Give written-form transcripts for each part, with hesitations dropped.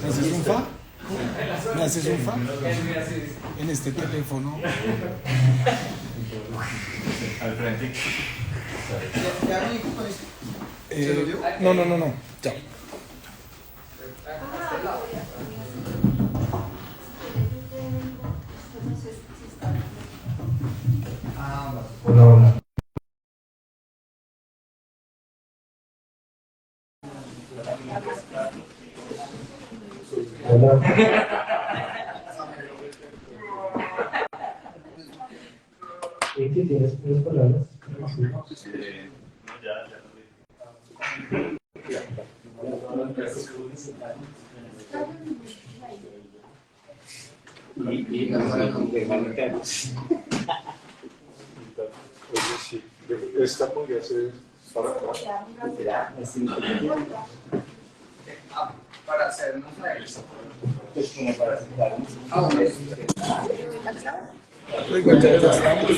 ¿Me haces un fa? ¿Me haces un fa? En este teléfono. Al frente. ¿Ya mi hijo con esto? ¿Se lo dio? No. Chao. Hola. ¿Y qué tienes palabras? Esta podría ser para acá. Para hacernos la eso. Oiga, ya estamos.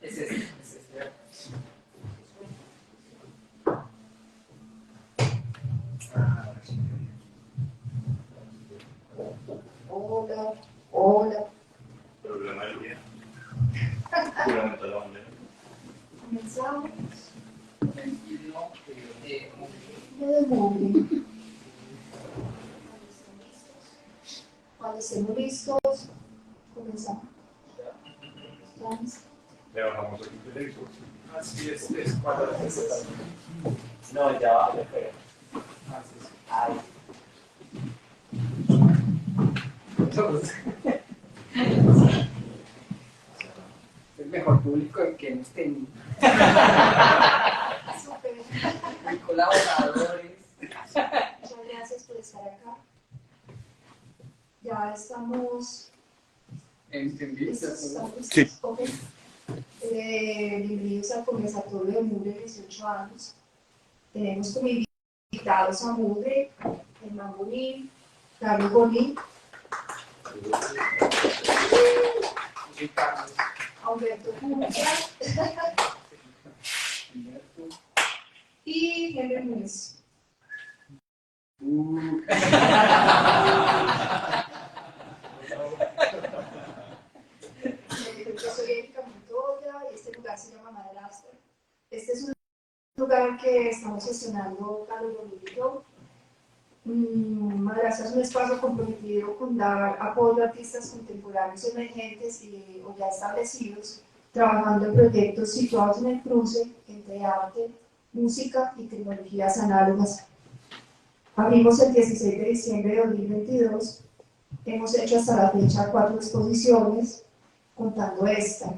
Es este. Hola. Programa del día. Juramento a la bandera. Comenzamos. De De móvil. Cuando estemos listos, comenzamos. ¿Estamos? Le bajamos el televisor. así es cuando la presentación. No, ya va, ya fue. Así es. Ay. El mejor público que hemos tenido. Súper. Muy colaboradores. Muchas gracias por estar acá. Ya estamos Entendidos. listos. Sí. Ok. Bienvenidos al conversatorio de Mugre 18 años. Tenemos como invitados a Mugre, Germán Bonín, Carlos Bonín, a Humberto Junca y Henry Núñez. Yo soy Erika Montoya y este lugar se llama Madrastra. Este es un lugar que estamos gestionando Carlos Bonín y yo. Madrastra es un espacio comprometido con dar apoyo a artistas contemporáneos emergentes o ya establecidos, trabajando en proyectos situados en el cruce entre arte, música y tecnologías análogas. Abrimos el 16 de diciembre de 2022. Hemos hecho hasta la fecha 4 exposiciones, contando esta.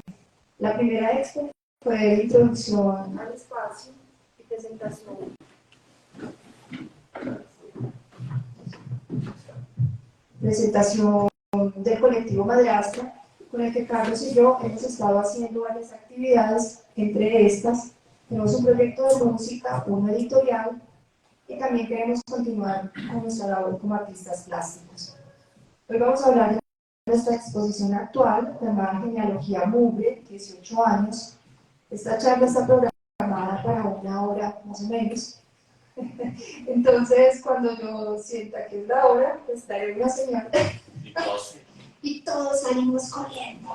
La primera expo fue de introducción al espacio y presentación del colectivo Madrastra, con el que Carlos y yo hemos estado haciendo varias actividades. Entre estas, tenemos un proyecto de música, uno editorial, y también queremos continuar con nuestra labor como artistas plásticos. Hoy vamos a hablar de nuestra exposición actual, llamada Genealogía Mugre, 18 años. Esta charla está programada para 1 hora, más o menos. Entonces, cuando yo sienta que es la hora, pues daré una señal y todos salimos corriendo.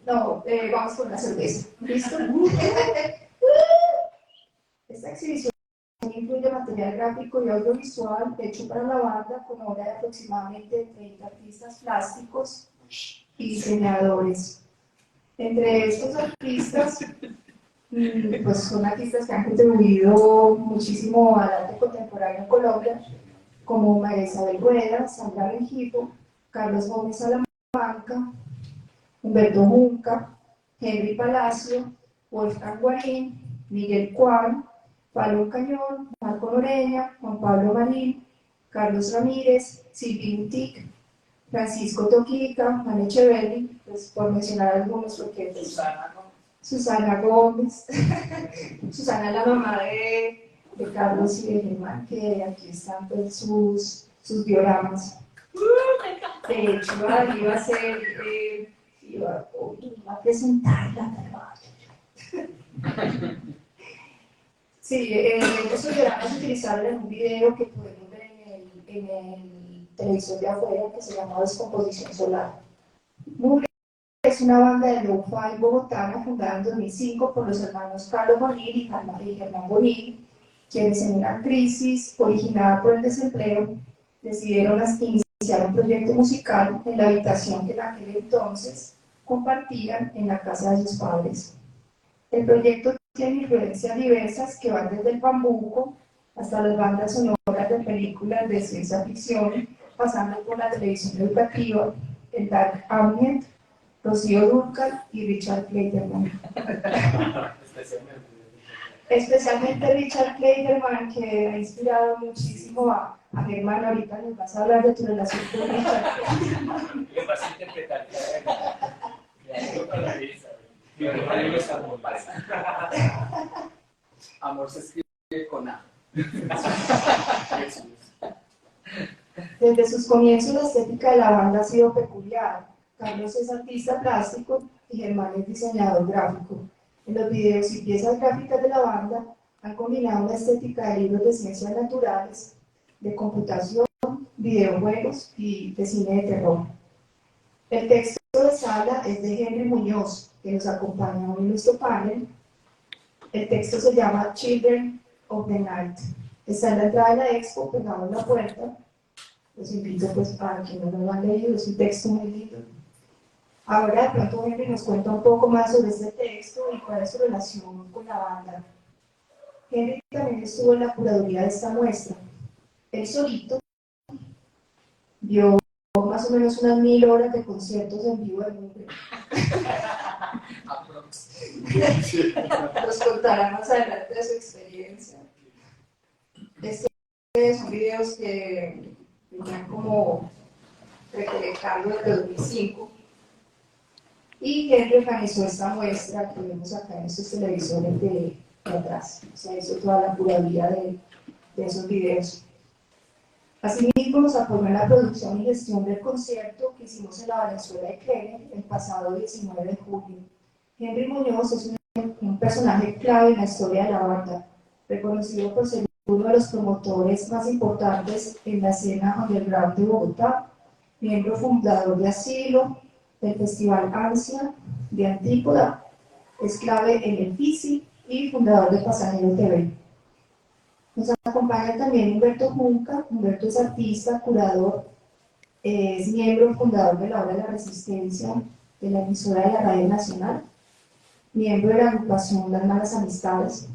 No, vamos con una cerveza. ¿Listo? Esta exhibición incluye material gráfico y audiovisual hecho para la banda con obra de aproximadamente 30 artistas plásticos y diseñadores. Entre estos artistas, pues son artistas que han contribuido muchísimo al arte contemporáneo en Colombia, como María Isabel Rueda, Sandra Rengifo, Carlos Gómez Salamanca, Humberto Junca, Henry Palacio, Wolfgang Guarín, Miguel Cuán, Pablo Cañón, Marco Noreña, Juan Pablo Marín, Carlos Ramírez, Silvio Butic, Francisco Toquica, Mane Echeverri, pues por mencionar algunos, porque pues, Susana Gómez, Susana es la mamá de Carlos y de Germán, que aquí están pues, sus dioramas. De hecho, iba a ser, iba a presentarla, pero... Sí, esos dioramas se utilizaron en un video que podemos ver en el televisor de afuera que se llama Descomposición Solar. Mugre es una banda de lo-fi bogotana fundada en 2005 por los hermanos Carlos Bonil y Germán Bonil, quienes en una crisis originada por el desempleo decidieron iniciar un proyecto musical en la habitación que en aquel entonces compartían en la casa de sus padres. El proyecto tiene influencias diversas que van desde el bambuco hasta las bandas sonoras de películas de ciencia ficción, pasando por la televisión educativa, el dark ambient, Rocío Dúrcal y Richard Clayderman. Especialmente Richard Clayderman, que ha inspirado muchísimo a Germán. Ahorita nos vas a hablar de tu relación con Richard Clayderman. ¿Qué vas a interpretar? Amor se escribe con A. Desde sus comienzos la estética de la banda ha sido peculiar. Carlos es artista plástico y Germán es diseñador gráfico. En los videos y piezas gráficas de la banda han combinado una estética de libros de ciencias naturales, de computación, videojuegos y de cine de terror. El texto de sala es de Henry Muñoz, que nos acompaña hoy en nuestro panel. El texto se llama Children of the Night. Está en la entrada de la expo, pegado en la puerta. Los invito pues para quienes no lo han leído, es un texto muy lindo. Ahora de pronto Henry nos cuenta un poco más sobre este texto y cuál es su relación con la banda. Henry también estuvo en la curaduría de esta muestra. Él solito vio más o menos unas 1000 horas de conciertos en vivo de Mugre. Nos contará más adelante de su experiencia. Estos son videos que venían como recolectando desde 2005. Y Henry organizó esta muestra que vemos acá en estos televisores de atrás. O sea, hizo toda la curaduría de esos videos. Asimismo, nos apoyó en la producción y gestión del concierto que hicimos en la Valenzuela de Kennedy el pasado 19 de julio. Henry Muñoz es un personaje clave en la historia de la banda, reconocido por ser uno de los promotores más importantes en la escena underground de Bogotá, miembro fundador de Asilo, del Festival Ansia, de Antípoda, es clave en el FISI y fundador de Pasajero TV. Nos acompaña también Humberto Junca. Humberto es artista, curador, es miembro fundador de la Hora de la Resistencia, de la emisora de la Radio Nacional, miembro de la agrupación Las Malas Amistades,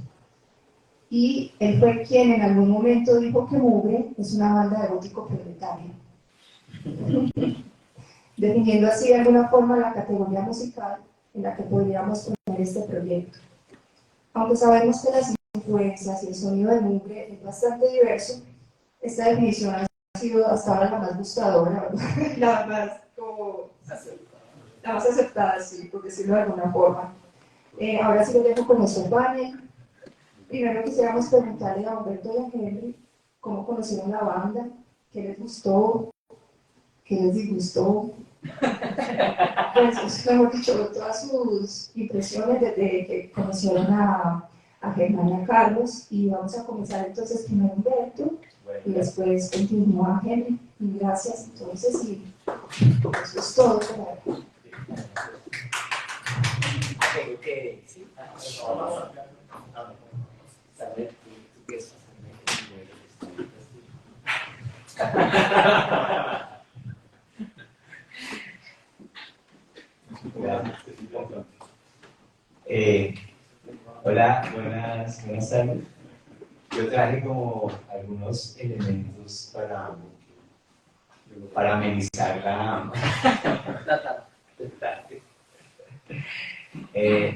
y él fue quien en algún momento dijo que Mugre es una banda de gótico proletario, definiendo así de alguna forma la categoría musical en la que podríamos poner este proyecto. Aunque sabemos que las influencias y el sonido de Mugre es bastante diverso, esta definición ha sido hasta ahora la más gustadora, la más aceptada, sí, por decirlo de alguna forma. Ahora sí lo dejo con nuestro panel. Primero quisiéramos preguntarle a Humberto y a Henry cómo conocieron la banda, qué les gustó, qué les disgustó. Pues, mejor dicho, todas sus impresiones desde que conocieron a Germán y a Carlos. Y vamos a comenzar entonces primero Humberto y después continúa Henry. Y gracias, entonces, y eso es todo por ahora. Okay, sí. Hola, buenas tardes. Yo traje como algunos elementos para amenizar la tarde.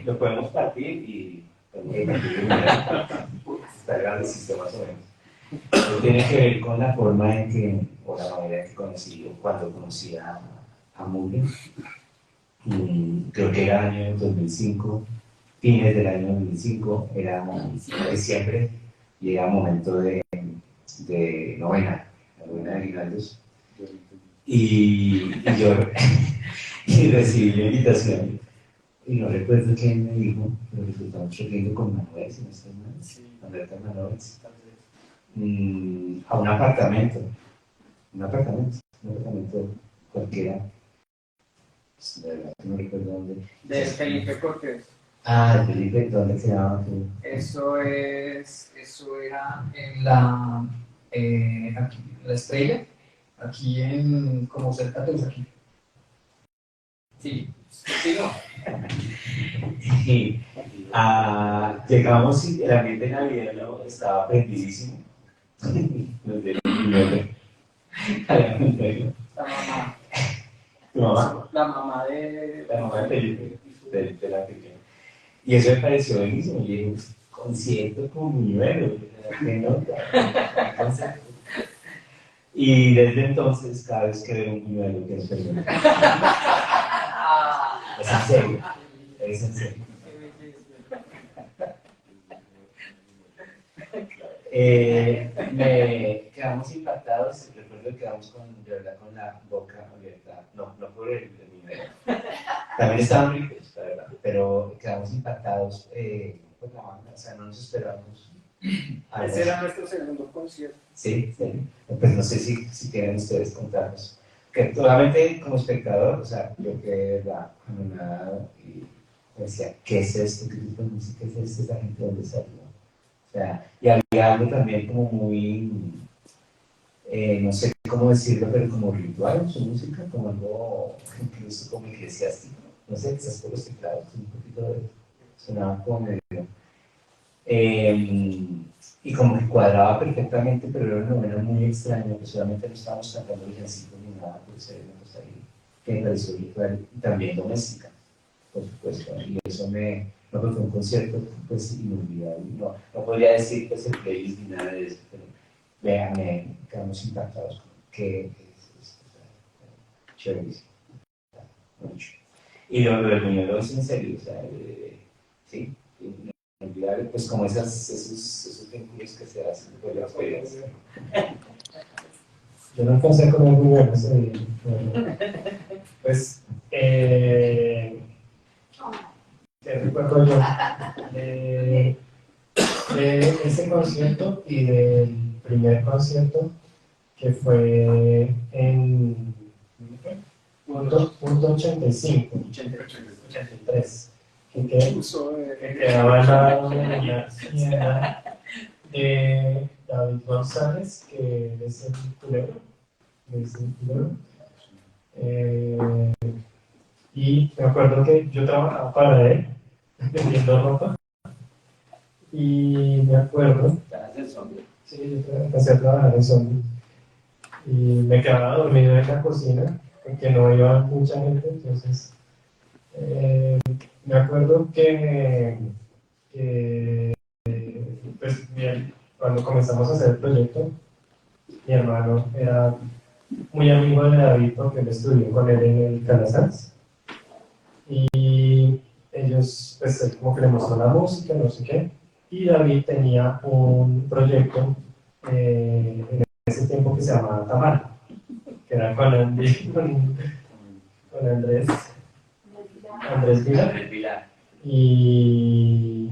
Lo podemos partir y está grande el sistema más o menos. Esto tiene que ver con la forma en que, o la manera en que cuando conocí a Mugre. Creo que era el año 2005, fines del año 2005, era diciembre, y era momento de novena, la novena de Aguinaldos, y yo y recibí la invitación, y no recuerdo quién me dijo, pero resultamos saliendo con Manuel, si no estoy mal, Alberto Manuel, a un apartamento cualquiera, pues, de verdad, no recuerdo dónde. De Felipe Cortés. Ah, Felipe, ¿dónde se llama? Eso era en la, aquí, en la Estrella, aquí en, como cerca de aquí. Sí, sí, no. Y llegamos y el ambiente navideño estaba prendidísimo. Los de La mamá. ¿Tu mamá? La mamá de... La mamá de Felipe, de la pequeña. Y eso me pareció buenísimo. Y dije, concierto con Buñuelo. ¿Qué nota? Y desde entonces, cada vez que veo un Buñuelo, quiero ser Buñuelo. Es en serio. Es en serio. Me quedamos impactados, recuerdo que quedamos de verdad con la boca abierta, no por el Buñuelo, también estaban ricos, la verdad, pero quedamos impactados por la banda, o sea, no nos esperábamos. Ese era nuestro segundo concierto. Sí, sí, pues no sé si quieren ustedes contarnos, que solamente como espectador, o sea, yo que la anonadado y decía, ¿qué es esto? ¿Qué tipo de música es esta? ¿Esa gente dónde salió? O sea, y había algo también como muy, no sé cómo decirlo, pero como ritual en su música, como algo incluso como eclesiástico. No sé, quizás por los teclados, un poquito de sonaba como medio. Y como que cuadraba perfectamente, pero era una novela muy extraña, que solamente no estábamos cantando villancicos ni nada, por ser una cosa ahí, que me pareció ritual y también doméstica, por supuesto. Y eso no fue un concierto pues inolvidable, no podría decir pues el playlist ni nada de eso, pero vean, quedamos impactados con que es chéverísimo, mucho. Y lo del Buñuelo es en serio, o sea, sí, inolvidable, pues como esos vínculos que se hacen por la experiencia. Yo no alcancé con el Buñuelo ese día. Pues, ¿qué recuerdo yo de ese concierto y del primer concierto que fue en punto 85, 83, que quedaba al lado de la hacienda de David González, que es el culebro, y me acuerdo que yo trabajaba para él vendiendo ropa, y me acuerdo, sí, yo empecé a trabajar en Zombie, y me quedaba dormido en la cocina porque no iba mucha gente. Entonces me acuerdo que pues bien, cuando comenzamos a hacer el proyecto, mi hermano era muy amigo de David porque él estudió con él en el Calasanz, y ellos, pues él como que le mostró la música, no sé qué, y David tenía un proyecto en ese tiempo que se llamaba Tamal, que era con Andrés Vilar, y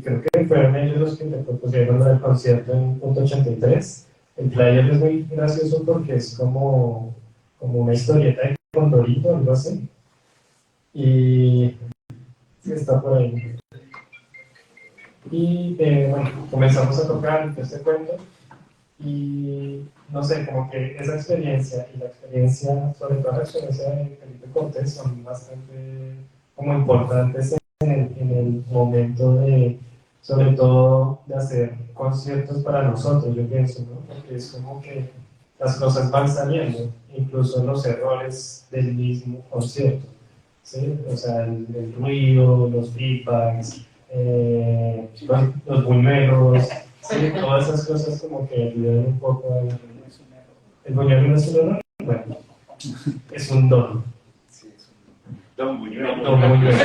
creo que fueron ellos los que te propusieron el concierto en punto 83. El flyer es muy gracioso porque es como una historieta de Condorito, algo así, y sí, está por ahí. Y bueno, comenzamos a tocar este cuento, y no sé, como que esa experiencia y la experiencia, sobre todo la experiencia de Felipe Cortés, son bastante como importantes en el momento de, sobre todo, de hacer conciertos para nosotros, yo pienso, ¿no? Porque es como que las cosas van saliendo, incluso los errores del mismo concierto, ¿sí? O sea, el ruido, los feedbacks, los buñuelos, sí, todas esas cosas como que ayudan un poco a... ¿El buñuelo no es un error? Bueno, es un don. Don Buñuelo. Don Buñuelo.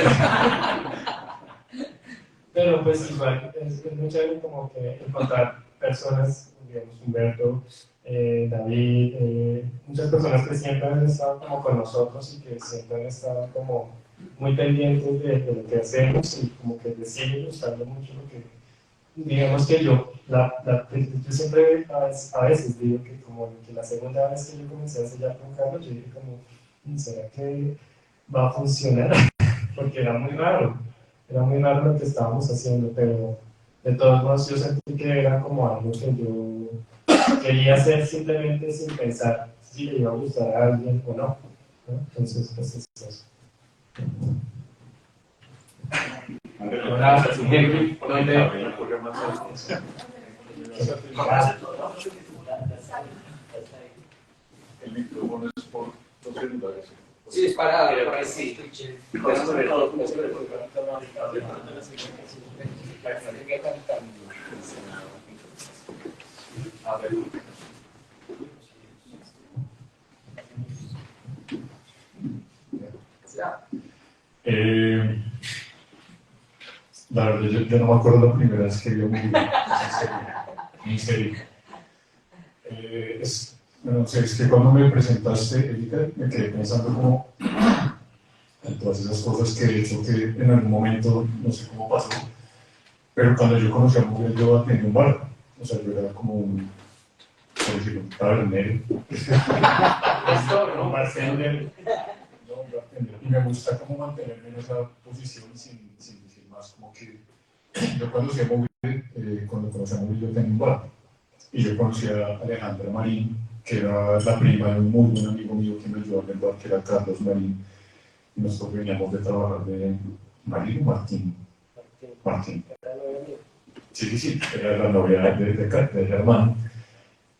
Pero pues igual es muy chévere como que encontrar personas, digamos, Humberto, David, muchas personas que siempre han estado como con nosotros y que siempre han estado como muy pendientes de lo que hacemos y como que les sigue gustando mucho lo que, digamos que yo siempre a veces digo que como que la segunda vez que yo comencé a ensayar con Carlos, yo dije como, ¿será que va a funcionar? Porque era muy raro lo que estábamos haciendo, pero de todos modos yo sentí que era como algo que yo quería hacer simplemente sin pensar si le iba a gustar a alguien o no, ¿no? Entonces, pues es eso. Ahora, Henry, ¿dónde? El micrófono es por los celulares. Sí, es para sí. A ver. La verdad, yo no me acuerdo la primera vez que vi un video. En serio. No sé, es que cuando me presentaste, Erika, me quedé pensando como en todas esas cosas que he hecho que en algún momento, no sé cómo pasó, pero cuando yo conocí a Mujer, yo atendí un bar. O sea, yo era como un, por decirlo, un tabernero. Un bartender. No, un bartender. Y me gusta como mantenerme en esa posición sin decir más. Como que yo conocí a Mujer, cuando conocí a Mujer, yo tenía un bar. Y yo conocí a Alejandra Marín, que era la prima de un muy buen amigo mío que me ayudó en el bar, que era Carlos Marín. Y nosotros veníamos de trabajar de Marín o Martín. Martín. Sí, era la novia de Germán,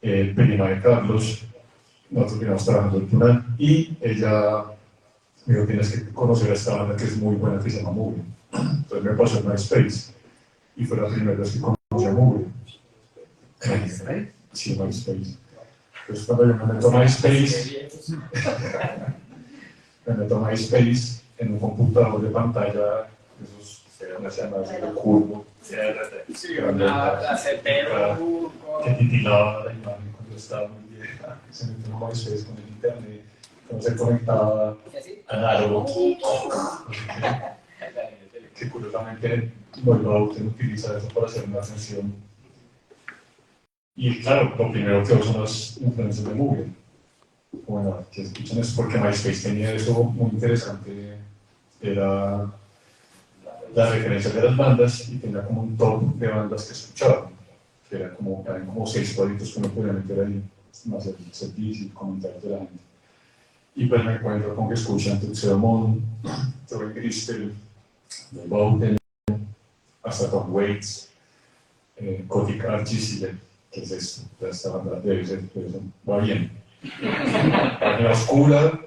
prima de Carlos. Nosotros veníamos trabajando el plural. Y ella me dijo: tienes que conocer a esta banda que es muy buena, que se llama Movie. Entonces me pasó en MySpace. Y fue la primera vez que conocí a Movie. Sí, MySpace. Entonces cuando yo me meto a MySpace en un computador de pantalla, esos curvo, que titilaba la imagen cuando estaba muy vieja, se metió en MySpace con el internet, cuando se conectaba análogo, que curiosamente Bauten utiliza eso para hacer una canción. Y claro, lo primero que veo son las influencias de Movie. Bueno, que escuchan eso porque MySpace tenía eso muy interesante, era la referencia de las bandas y tenía como un top de bandas que escuchaban, que eran como 6 cuadritos que uno podía meter ahí, más el setlist y comentarios de la gente. Y pues me encuentro con que escuchan Tuxedo Troy Crystal, The Bauten, hasta Tom Waits, Gothic Archie, que es esto, esta banda debe ser, va bien. Página oscura,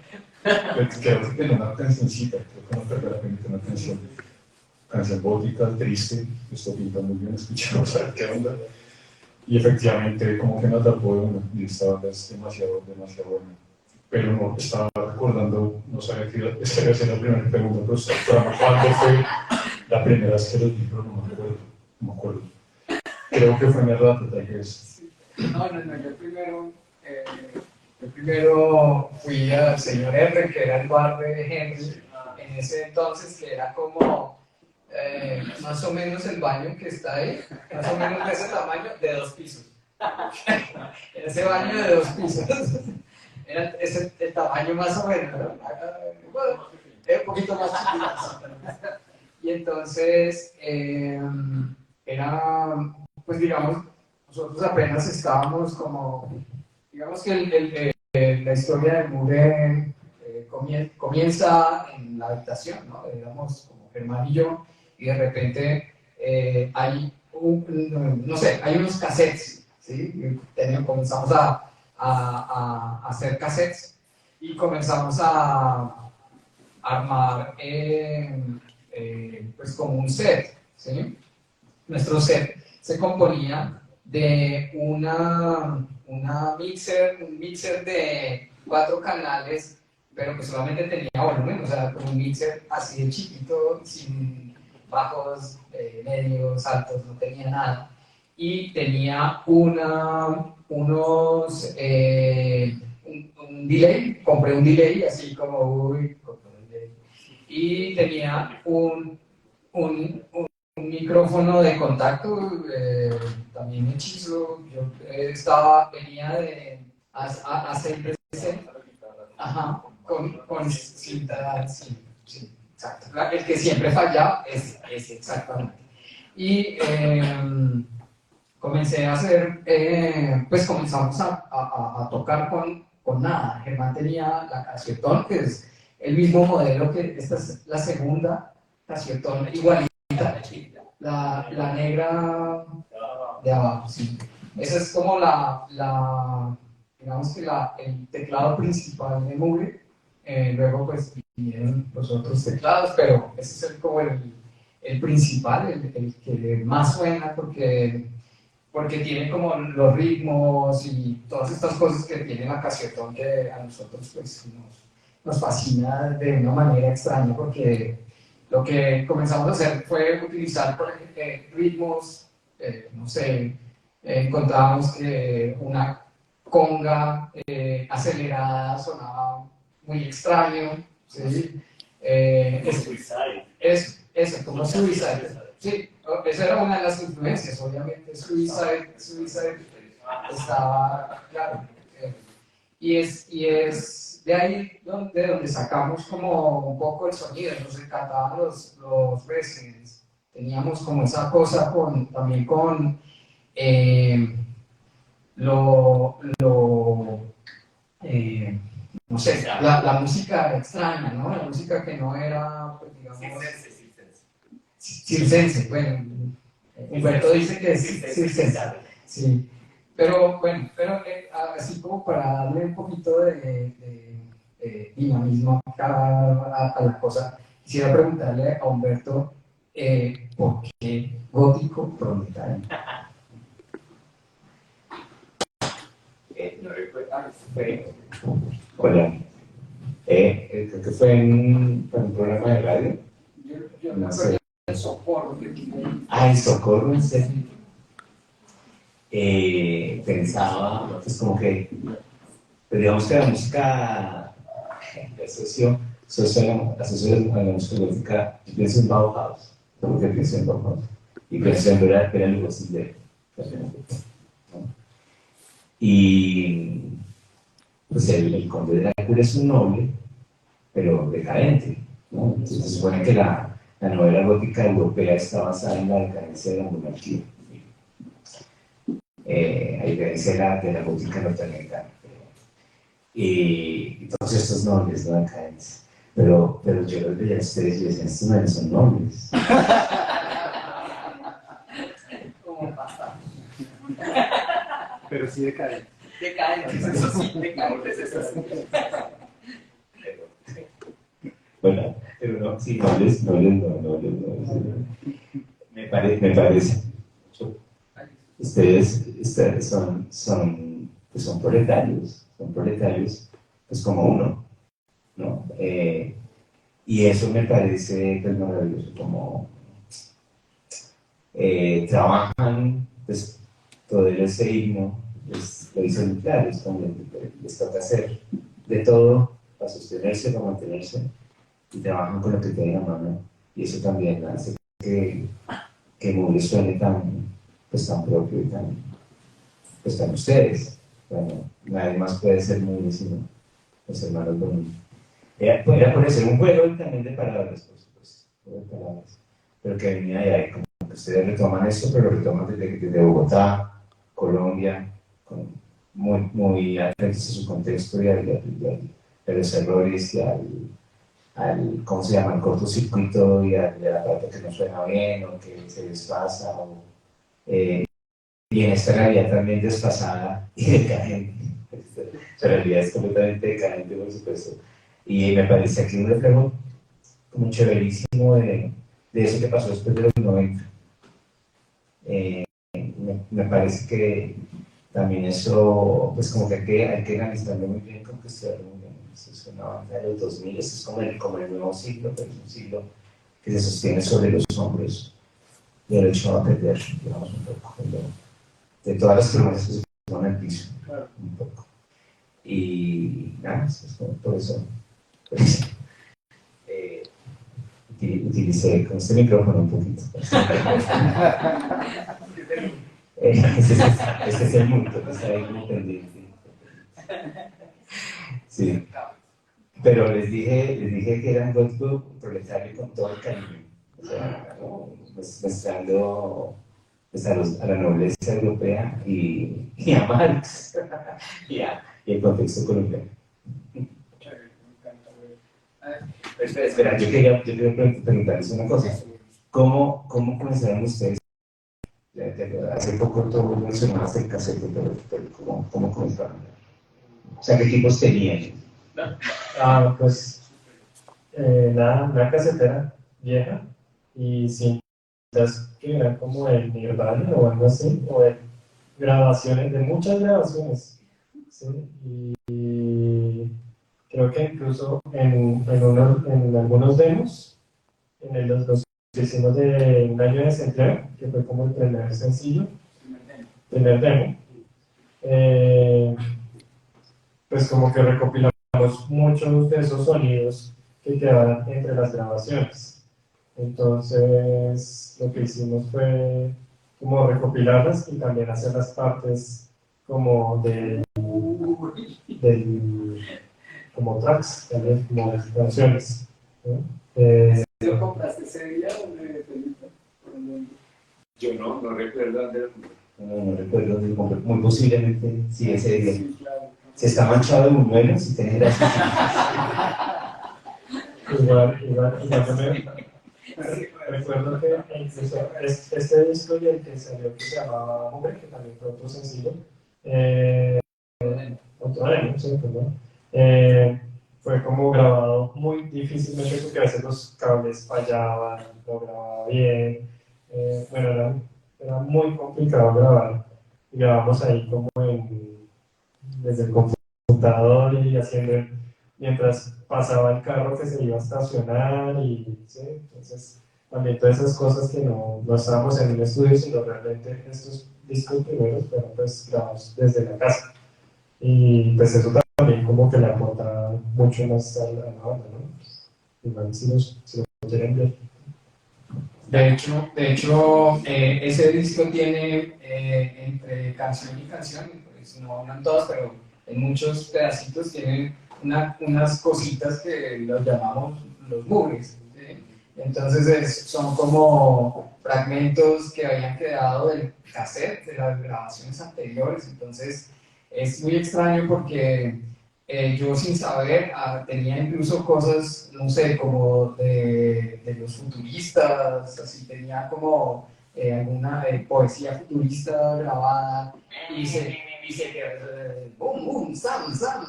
creo que tiene una cancioncita, creo que no perderá la pena una canción gótica, triste, esto pinta muy bien, escuchamos a ver qué onda. Y efectivamente, como que me atrapó de una, y esta banda es demasiado buena. Pero no, estaba recordando, no sabía que iba a ser la primera pregunta, pero ¿cuándo fue la primera vez que los vi? Pero no me acuerdo. Creo que fue en el rato, tal vez. No, yo primero fui al señor R, que era el bar de Henry, en ese entonces, que era como más o menos el baño que está ahí, más o menos de ese tamaño, de 2 pisos. Ese baño de 2 pisos. Era ese el tamaño más o menos, ¿no? Bueno, un poquito más chiquito. Y entonces, era, pues digamos, nosotros apenas estábamos como, digamos que la historia de Mure comienza en la habitación, ¿no? Digamos, como Germán y yo, y de repente hay hay unos cassettes, ¿sí? Comenzamos a hacer cassettes y comenzamos a armar pues como un set, ¿sí? Nuestro set se componía de un mixer de 4 canales, pero que solamente tenía volumen, o sea, como un mixer así de chiquito, sin bajos, medios, altos, no tenía nada. Y tenía un delay, compré un delay, así como, compré un delay. Y tenía un micrófono de contacto, también hechizo. Yo venía de hacer ajá, con cinta, sí, exacto. El que siempre fallaba es exactamente. Y comencé a hacer, pues comenzamos a tocar con nada. Germán tenía la Casiotón, que es el mismo modelo que esta es la segunda Casiotón, igualita, la negra de abajo, sí. Esa es como digamos que el teclado principal de Moog. Luego pues vinieron los otros teclados, pero ese es como el principal, el que más suena porque tiene como los ritmos y todas estas cosas que tiene la Casiotón, que a nosotros pues nos fascina de una manera extraña, porque lo que comenzamos a hacer fue utilizar, por ejemplo, ritmos, no sé, encontrábamos que una conga acelerada sonaba muy extraño, ¿sí? Eso, como Suicide. Sí, esa era una de las influencias, obviamente. Suicide estaba, claro. Y es de ahí de donde sacamos como un poco el sonido. Nos encantaban los Residents. Teníamos como esa cosa también con no sé, la música extraña, ¿no? La música que no era, pues, digamos, circense. Bueno, Humberto dice que es circense. Sí. Pero bueno, así como para darle un poquito de dinamismo a la cosa, quisiera preguntarle a Humberto ¿por qué gótico proletario? No recuerdo, hola, creo que fue en un programa de radio. Yo No no sé. sé. El Socorro. En Socorro, en serio. Pensaba, pues como que, pues digamos que la música, asocio a la música gótica, yo pienso en Bauhaus, porque pienso en Bauhaus, y pienso en verdad que eran negocios de, ¿no? Y pues el conde de Drácula es un noble, pero decadente, ¿no? Entonces se supone que la novela gótica europea está basada en la decadencia de la monarquía, a diferencia de la gótica norteamericana. Y todos estos nobles, ¿no? Decadencia. Pero yo los veía a ustedes y decía, estos nobles son nobles. Pero sí decae. Eso sí, eso sí. Bueno, pero no, sí, nobles. Me parece. Ustedes son proletarios, pues como uno, ¿no? Y eso me parece pues, maravilloso, como trabajan, pues todo ese himno, lo dicen claro, es como les toca hacer de todo para sostenerse, para mantenerse, y trabajan con lo que tienen a mano, y eso también hace que Moog suene tan propio y tan ustedes. Bueno, nadie más puede ser Moog sino los hermanos Bonilla. Podría parecer un juego también de palabras, por supuesto, pero que venía de ahí, como que ustedes retoman eso, pero lo retoman desde Bogotá, Colombia, muy atentos a su contexto y a los errores y al ¿cómo se llama?, al cortocircuito y a la parte que no suena bien o que se desfasa y en esta realidad también desfasada y decadente. Esta realidad es completamente decadente, por supuesto. Y me parece aquí un reflejo como chéverísimo de eso que pasó después de los 90. Me parece que también eso, pues como que hay que analizarlo muy bien, como que estudiarlo muy bien. Eso es una banda de los 2000, eso es como el nuevo siglo, pero es un siglo que se sostiene sobre los hombros y el hecho va a perder, digamos, un poco de todas las promesas que se ponen al piso, un poco. Y nada, es como por eso, pues, utilicé con este micrófono un poquito. Este es el mundo que está ahí como pendiente. Sí. Pero les dije que era un gótico proletario con todo el cariño. O sea, ¿no? Mezclando pues, a la nobleza europea y a Marx y el contexto colombiano. Espera, yo quería preguntarles una cosa. ¿Cómo comenzaron ustedes? Hace poco tú mencionaste el casete, pero ¿cómo comenzaron? O sea, ¿qué equipos tenían? Pues nada, una casetera vieja y cintas que eran como el Nirvana o algo así, o de grabaciones, de muchas grabaciones, ¿sí? Y creo que incluso en algunos demos, los que hicimos de Un año de desempleo, que fue como el primer sencillo, primer demo, pues como que recopilamos muchos de esos sonidos que quedaban entre las grabaciones. Entonces, lo que hicimos fue como recopilarlas y también hacer las partes como como tracks, también como canciones, ¿no? ¿Lo compraste ese día o me Felipe? Yo no recuerdo dónde lo compré. No recuerdo dónde lo compré. Muy posiblemente, sí, ese día. Sí, claro. Si está manchado de buñuelos, si tiene gracia. Igual yo recuerdo que incluso este disco y el que salió que se llamaba Hombre, que también fue otro sencillo, otro año, sí, perdón, fue como grabado muy difícilmente porque a veces los cables fallaban, no grababa bien, bueno, era muy complicado grabar, y grabamos ahí como desde el computador y haciendo mientras pasaba el carro que se iba a estacionar y ¿sí? Entonces también todas esas cosas que no estábamos en un estudio sino realmente estos discos primeros fueron pues grabados desde la casa y pues eso también como que le aporta mucho más a la banda, ¿no? Igual si lo quieren ver. De hecho ese disco tiene entre canción y canción, pues no en todas, pero en muchos pedacitos tienen unas cositas que los llamamos los mugres, ¿sí? Entonces son como fragmentos que habían quedado del cassette, de las grabaciones anteriores, entonces es muy extraño porque yo sin saber tenía incluso cosas, no sé, como de los futuristas, así tenía como alguna poesía futurista grabada y se boom, boom, sam, sam,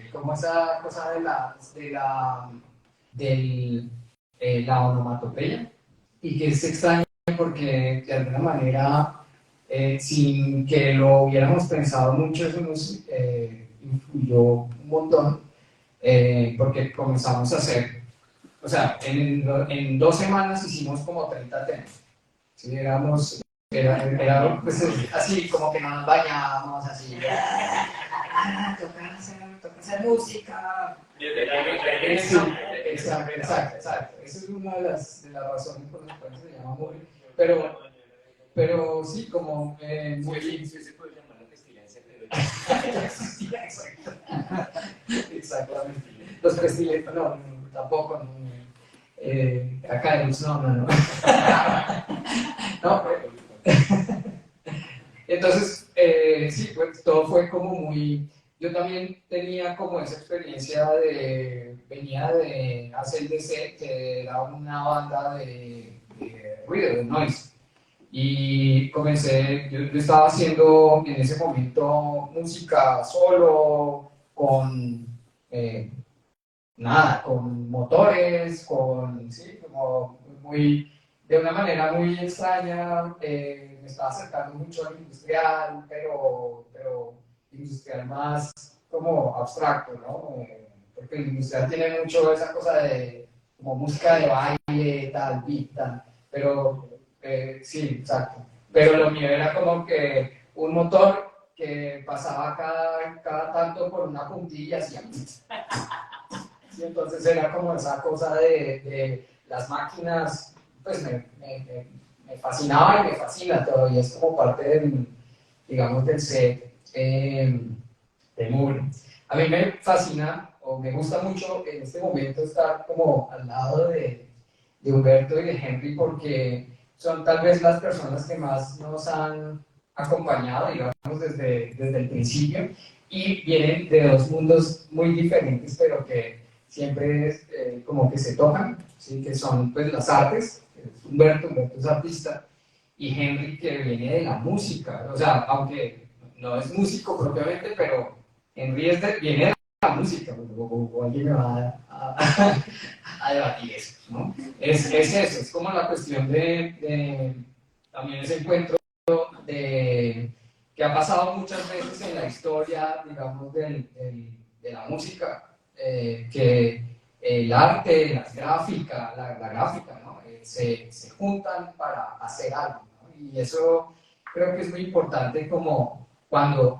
como esa cosa la onomatopeya y que es extraño porque de alguna manera sin que lo hubiéramos pensado mucho eso nos influyó un montón porque comenzamos a hacer, o sea, en 2 semanas hicimos como 30 temas. ¿Sí? Era pues, así como que nos bañábamos, así, tocar hacer música. Exacto. Esa es una de las razones por las cuales se llama Muri. Pero sí, como muy... Se puede llamar la pestilencia, pero Exacto. Exactamente. Los pestilentos, no, tampoco. Academics, no. No, entonces, sí, pues todo fue como muy... Yo también tenía como esa experiencia venía de ACLDC, que era una banda de ruido, de noise. Y comencé, yo estaba haciendo en ese momento música solo, con con motores, sí, como de una manera muy extraña, me estaba acercando mucho al industrial, pero industrial más como abstracto, ¿no? Porque el industrial tiene mucho esa cosa de como música de baile, tal, beat, tal, pero sí, exacto. Pero lo mío era como que un motor que pasaba cada tanto por una puntilla y hacía... Sí, entonces era como esa cosa de las máquinas, pues me fascinaba y me fascina todavía, es como parte del, digamos, del set de Mugre. A mí me fascina, o me gusta mucho en este momento estar como al lado de Humberto y de Henry, porque son tal vez las personas que más nos han acompañado, digamos, desde el principio, y vienen de dos mundos muy diferentes, pero que siempre como que se tocan, ¿sí? Que son pues las artes. Humberto es artista, y Henry que viene de la música, o sea, aunque no es músico propiamente, pero Henry viene de la música, o alguien me va a debatir eso, ¿no? Es eso, es como la cuestión de también ese encuentro que ha pasado muchas veces en la historia, digamos, de la música, que el arte, la gráfica, ¿no? Se juntan para hacer algo, ¿no? Y eso creo que es muy importante como cuando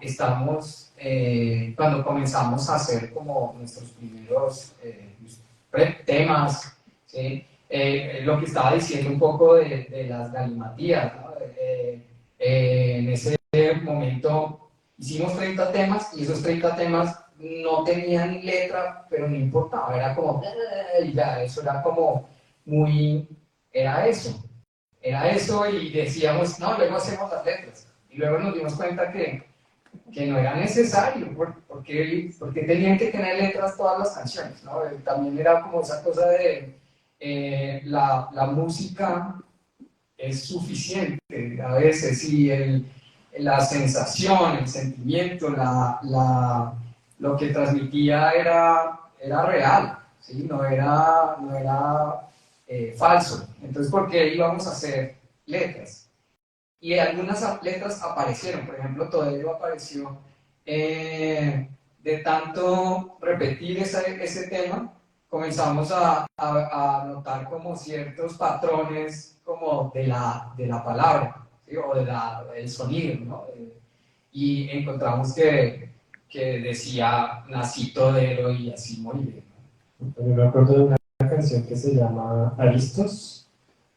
comenzamos a hacer como nuestros primeros temas, ¿sí? Lo que estaba diciendo un poco de las galimatías, ¿no? En ese momento hicimos 30 temas y esos 30 temas no tenían letra, pero no importaba, era como, y ya, eso era como muy, era eso y decíamos, no, luego hacemos las letras. Y luego nos dimos cuenta que no era necesario, porque tenían que tener letras todas las canciones, ¿no? También era como esa cosa de la música es suficiente a veces, y la sensación, el sentimiento, lo que transmitía era real, ¿sí? No era falso. Entonces, ¿por qué íbamos a hacer letras? Y algunas letras aparecieron, por ejemplo, Todero apareció de tanto repetir ese tema, comenzamos a notar como ciertos patrones como de la palabra, ¿sí? O del sonido, ¿no? Y encontramos que decía nací Todero y así moriré, ¿no? Yo me acuerdo de una canción que se llama Aristos,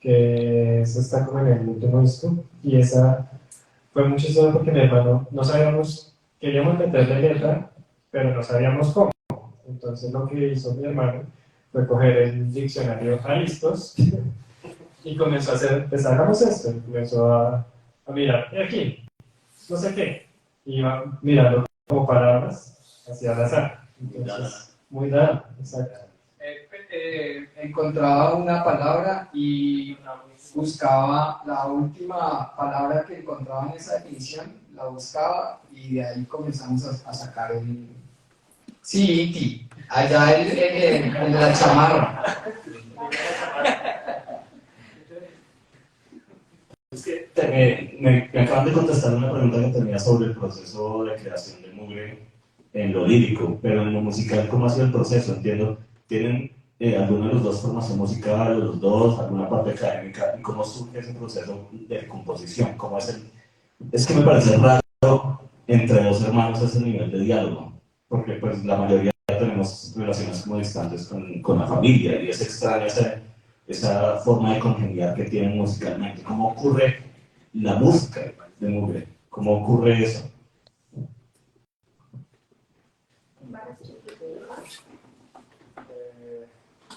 que esa está como en el último disco, y esa fue muy chistoso porque mi hermano no sabíamos, queríamos meterle letra, pero no sabíamos cómo. Entonces lo que hizo mi hermano fue coger el diccionario Aristos y comenzó a hacer, pues hagamos esto, y comenzó a mirar, y aquí, no sé qué, y iba mirando como palabras hacia al azar. Entonces, muy dada, exacto. Encontraba una palabra y buscaba la última palabra que encontraba en esa definición, la buscaba y de ahí comenzamos a sacar el sí, allá en la chamarra. Es que me acaban de contestar una pregunta que tenía sobre el proceso de creación de Mugre en lo lírico, pero en lo musical, ¿cómo ha sido el proceso? Entiendo, ¿tienen alguno de los dos formación musical, los dos, alguna parte académica? ¿Y cómo surge ese proceso de composición? ¿Cómo es Es que me parece raro entre dos hermanos ese nivel de diálogo, porque pues la mayoría tenemos relaciones como distantes con la familia, y es extraño esa forma de congeniar que tienen musicalmente. ¿Cómo ocurre la música de Mugre? ¿Cómo ocurre eso?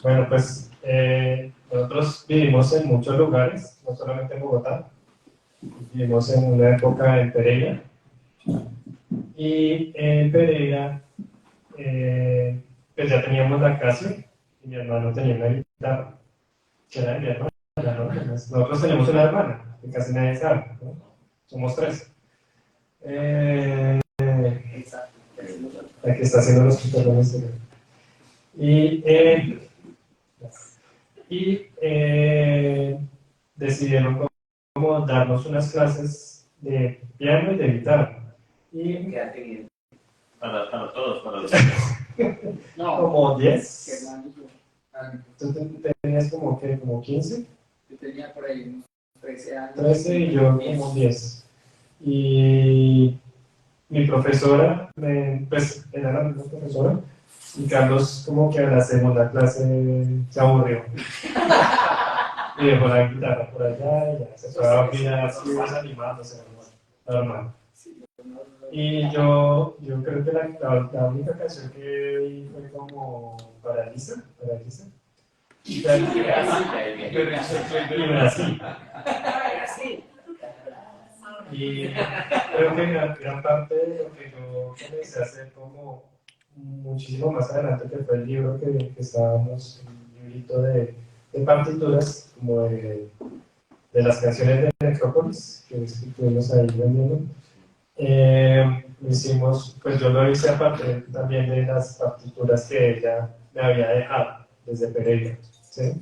Bueno, pues nosotros vivimos en muchos lugares, no solamente en Bogotá. Vivimos en una época en Pereira, y en Pereira pues ya teníamos la casa y mi hermano tenía una guitarra, que era de mi hermana, ¿no? Nosotros tenemos una hermana, que casi nadie sabe, ¿no? Somos tres. La que está haciendo los tutoriales. Y decidieron como darnos unas clases de piano y de guitarra. Y Para todos, para los como 10. Tú tenías como, ¿qué? Como 15, Yo tenía por ahí unos 13 años. 13 y yo como 10. Y mi profesora, pues era la misma profesora, y Carlos como que a la segunda clase se aburrió. Y dejó la guitarra por allá y ya se fue a opinar así desanimándose, normal. Y yo creo que la única canción que vi fue como Paralisa. Y Brasil. Y creo que gran parte de lo que yo comencé a hacer como muchísimo más adelante, que fue el libro que estábamos, un librito de partituras, como de las canciones de Necrópolis, que estuvimos ahí vendiendo. Lo hicimos, pues yo lo hice aparte también de las partituras que ella me había dejado desde Pereira, ¿sí?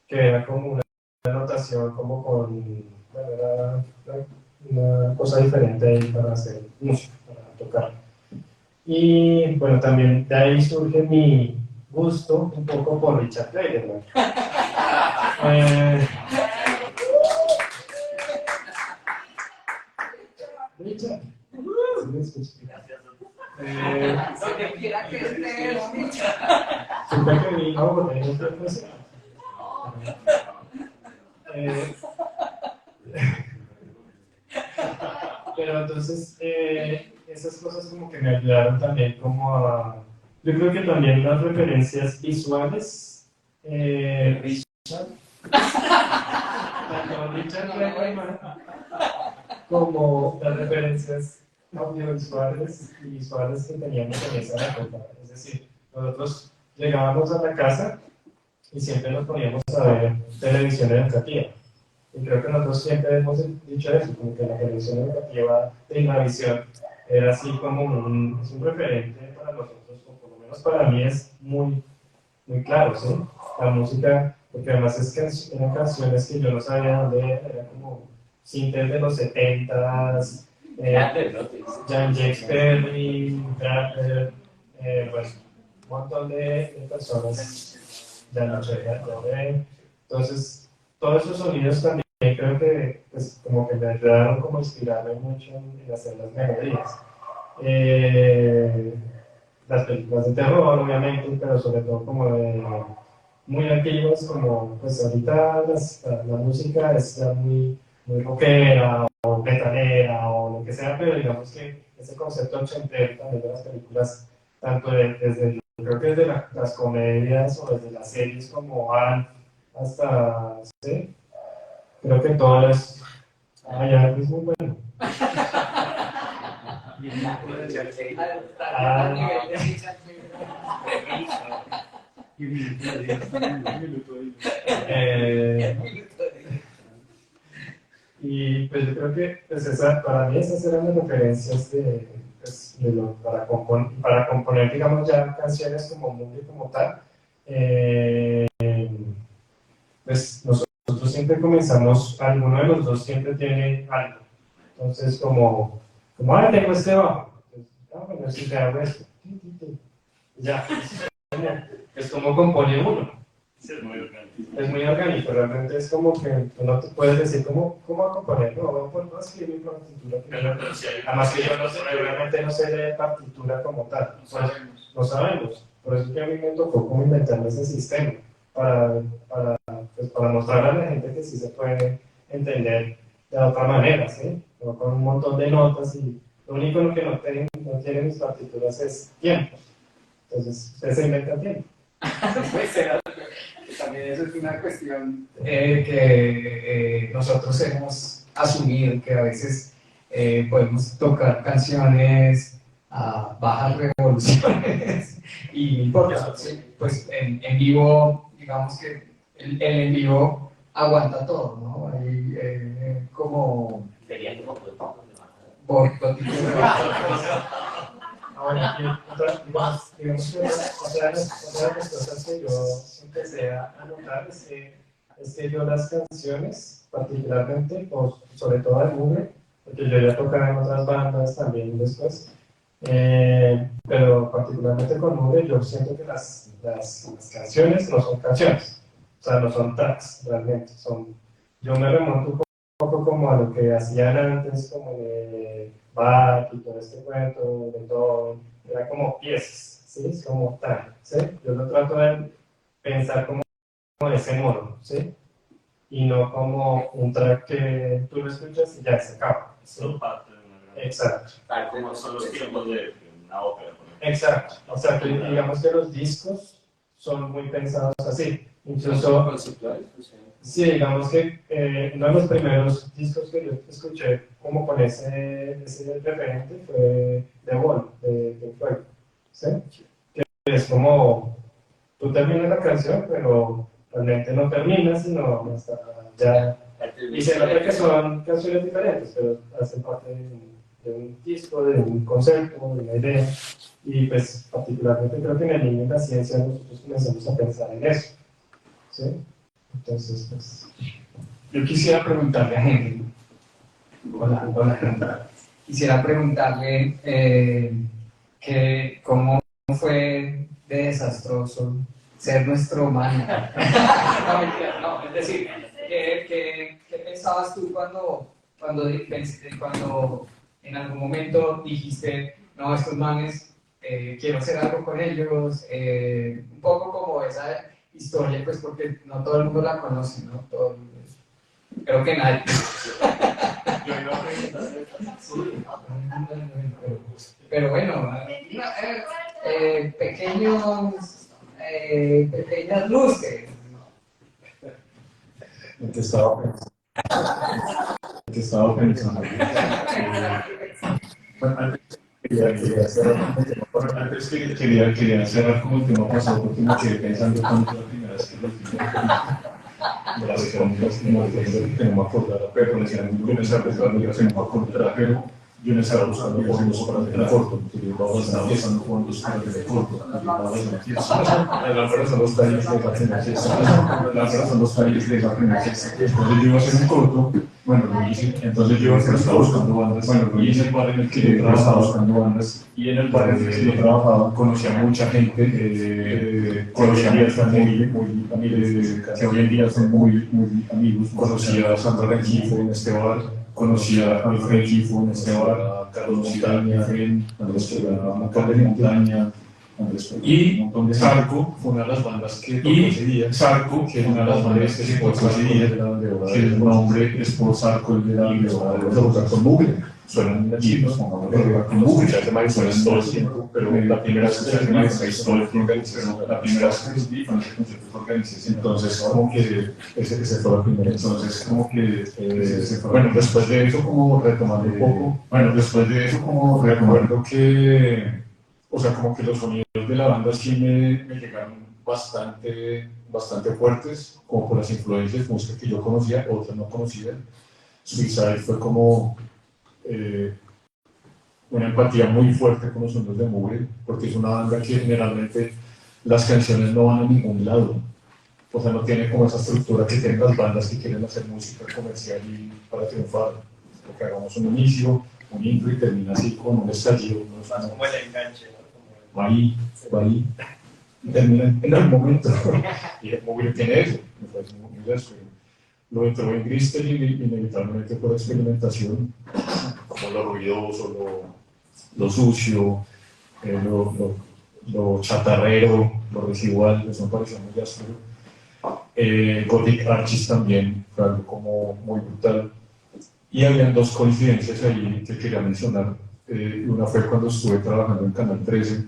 Que era como una anotación como con, bueno, era una cosa diferente ahí para hacer música, para tocar. Y bueno, también de ahí surge mi gusto un poco por Richard Clayderman. Richard. Donde quiera que estés, Supe que mi hijo tenía otra cosa. Pero entonces, esas cosas como que me ayudaron también como a... Yo creo que también las referencias visuales... tanto Richard Clayderman como las referencias audiovisuales y visuales que teníamos en esa época. Es decir, nosotros llegábamos a la casa y siempre nos poníamos a ver televisión educativa. Y creo que nosotros siempre hemos dicho eso, como que la televisión educativa de Inavisión era así como es un referente para nosotros, o por lo menos para mí es muy, muy claro, ¿sí? La música, porque además eran canciones que yo no sabía dónde era como sintes de los 70s, Jan Jacques Perry, Rapper, bueno, un montón de personas de la noche de. Entonces, todos esos sonidos también creo que pues, como que me ayudaron como a inspirarme mucho en hacer las melodías. Las películas de terror, obviamente, pero sobre todo como muy antiguas, como pues ahorita la música es ya muy rockera o metalera o lo que sea, pero digamos que ese concepto ochentero también de las películas, tanto creo que desde las comedias o desde las series como Alf hasta, ¿sí? Creo que todas ya es muy bueno. Y pues yo creo que pues para mí esas eran las referencias para componer, digamos, ya canciones como mundo como tal. Pues nosotros siempre comenzamos, alguno de los dos siempre tiene algo. Entonces, como tengo este bajo, bueno, si te hago esto, ya, es como compone uno. Es muy orgánico, realmente es como que tú no te puedes decir cómo componer, no a escribir mi partitura primero. Además que yo realmente no sé de partitura como tal, no sabemos. Por eso que a mí me tocó como inventarme ese sistema, para mostrarle a la gente que sí se puede entender de otra manera, ¿sí? No con un montón de notas y lo único que no tienen mis partituras es tiempo. Entonces, usted se inventa tiempo. También eso es una cuestión que nosotros hemos asumido, que a veces podemos tocar canciones a bajas revoluciones y no importa, pues en vivo, digamos que el en vivo aguanta todo, ¿no? Hay como por Ahora, digamos que otra de las cosas que yo empecé a notar es que yo las canciones, particularmente, sobre todo de Mugre, porque yo ya tocaba en otras bandas también después, Pero particularmente con Mugre yo siento que las canciones no son canciones, o sea, no son tracks realmente, yo me remonto un poco como a lo que hacían antes, como de Bach y todo este cuento, de todo, era como piezas, ¿sí? Es como tal, ¿sí? Yo lo trato de pensar como de ese modo, ¿sí? Y no como un track que tú lo escuchas y ya se acaba. ¿Sí? Son parte de una gran... Exacto. Como son los tiempos de una ópera, por ejemplo. Exacto. O sea, que digamos que los discos son muy pensados así. Incluso, conceptuales, sí, digamos que uno de los primeros discos que yo escuché como con ese referente fue The Wall, de Pink Floyd, ¿sí? Que es como, tú terminas la canción, pero realmente no termina, sino hasta ya... Y se nota que son canciones diferentes, pero hacen parte de un disco, de un concepto, de una idea. Y pues particularmente creo que en el niño de la ciencia nosotros comenzamos a pensar en eso, ¿sí? Entonces, pues... Yo quisiera preguntarle a Henry, hola. Quisiera preguntarle que cómo fue de desastroso ser nuestro manager. No, mentira, no, es decir, ¿qué pensabas tú cuando en algún momento dijiste, no, estos manes, quiero hacer algo con ellos? Un poco como esa historia, pues porque no todo el mundo la conoce, ¿no? Creo que nadie. Pero bueno, pequeñas luces. El que estaba pensando. Bueno, antes quería cerrar como el tema pasado porque me quedé pensando cuando la primera vez que lo de las económicas, que no me acordara, pero yo no estaba pensando que no me acordara, pero yo no estaba buscando fondos para hacer el corto, yo estaba buscando fondos para hacer el corto, la verdad son los talleres de la entonces yo iba a hacer un corto, bueno, lo hice, entonces yo estaba buscando bandas, bueno, lo hice el bar en el que yo estaba buscando bandas, y en el bar en el que yo trabajaba conocía a mucha gente, conocía a muy amigos, que hoy en día son muy amigos, conocía a Sandra Rengifo en este bar, conocía a Alfred Rengifo en este bar, a Carlos Montaña, Andrés Montaña, y Zarco fue una de las bandas que tocó ese día. Zarco, que es una de las bandas que tocó ese día, que el nombre es por Zarco, el de la Vendedora con Mugre. Suenan chinos, con Mugre, suenan todo el tiempo, pero la primera vez que se me hizo todo el tiempo, la primera vez que los vi con ese concepto de organización. Entonces, como que ese fue la primera. Entonces, como que, bueno, después de eso, como retomando un poco, recuerdo que, o sea, como que los sonidos de la banda sí me llegaron bastante fuertes, como por las influencias, música que yo conocía, otras no conocía. Suicide fue como una empatía muy fuerte con los sonidos de Mugre, porque es una banda que generalmente las canciones no van a ningún lado. O sea, no tiene como esa estructura que tienen las bandas que quieren hacer música comercial y para triunfar. Porque hagamos un inicio, un intro y termina así con un estallido. Como el enganche, ¿no? Va ahí, y termina en el momento. Y el Mugre tiene eso, me parece muy eso. Lo entró en Gristel y inevitablemente por experimentación, como lo ruidoso, lo sucio, lo chatarrero, lo residual, eso me pareció muy áspero. Gothic Archies también fue algo como muy brutal. Y habían dos coincidencias ahí que quería mencionar. Una fue cuando estuve trabajando en Canal 13,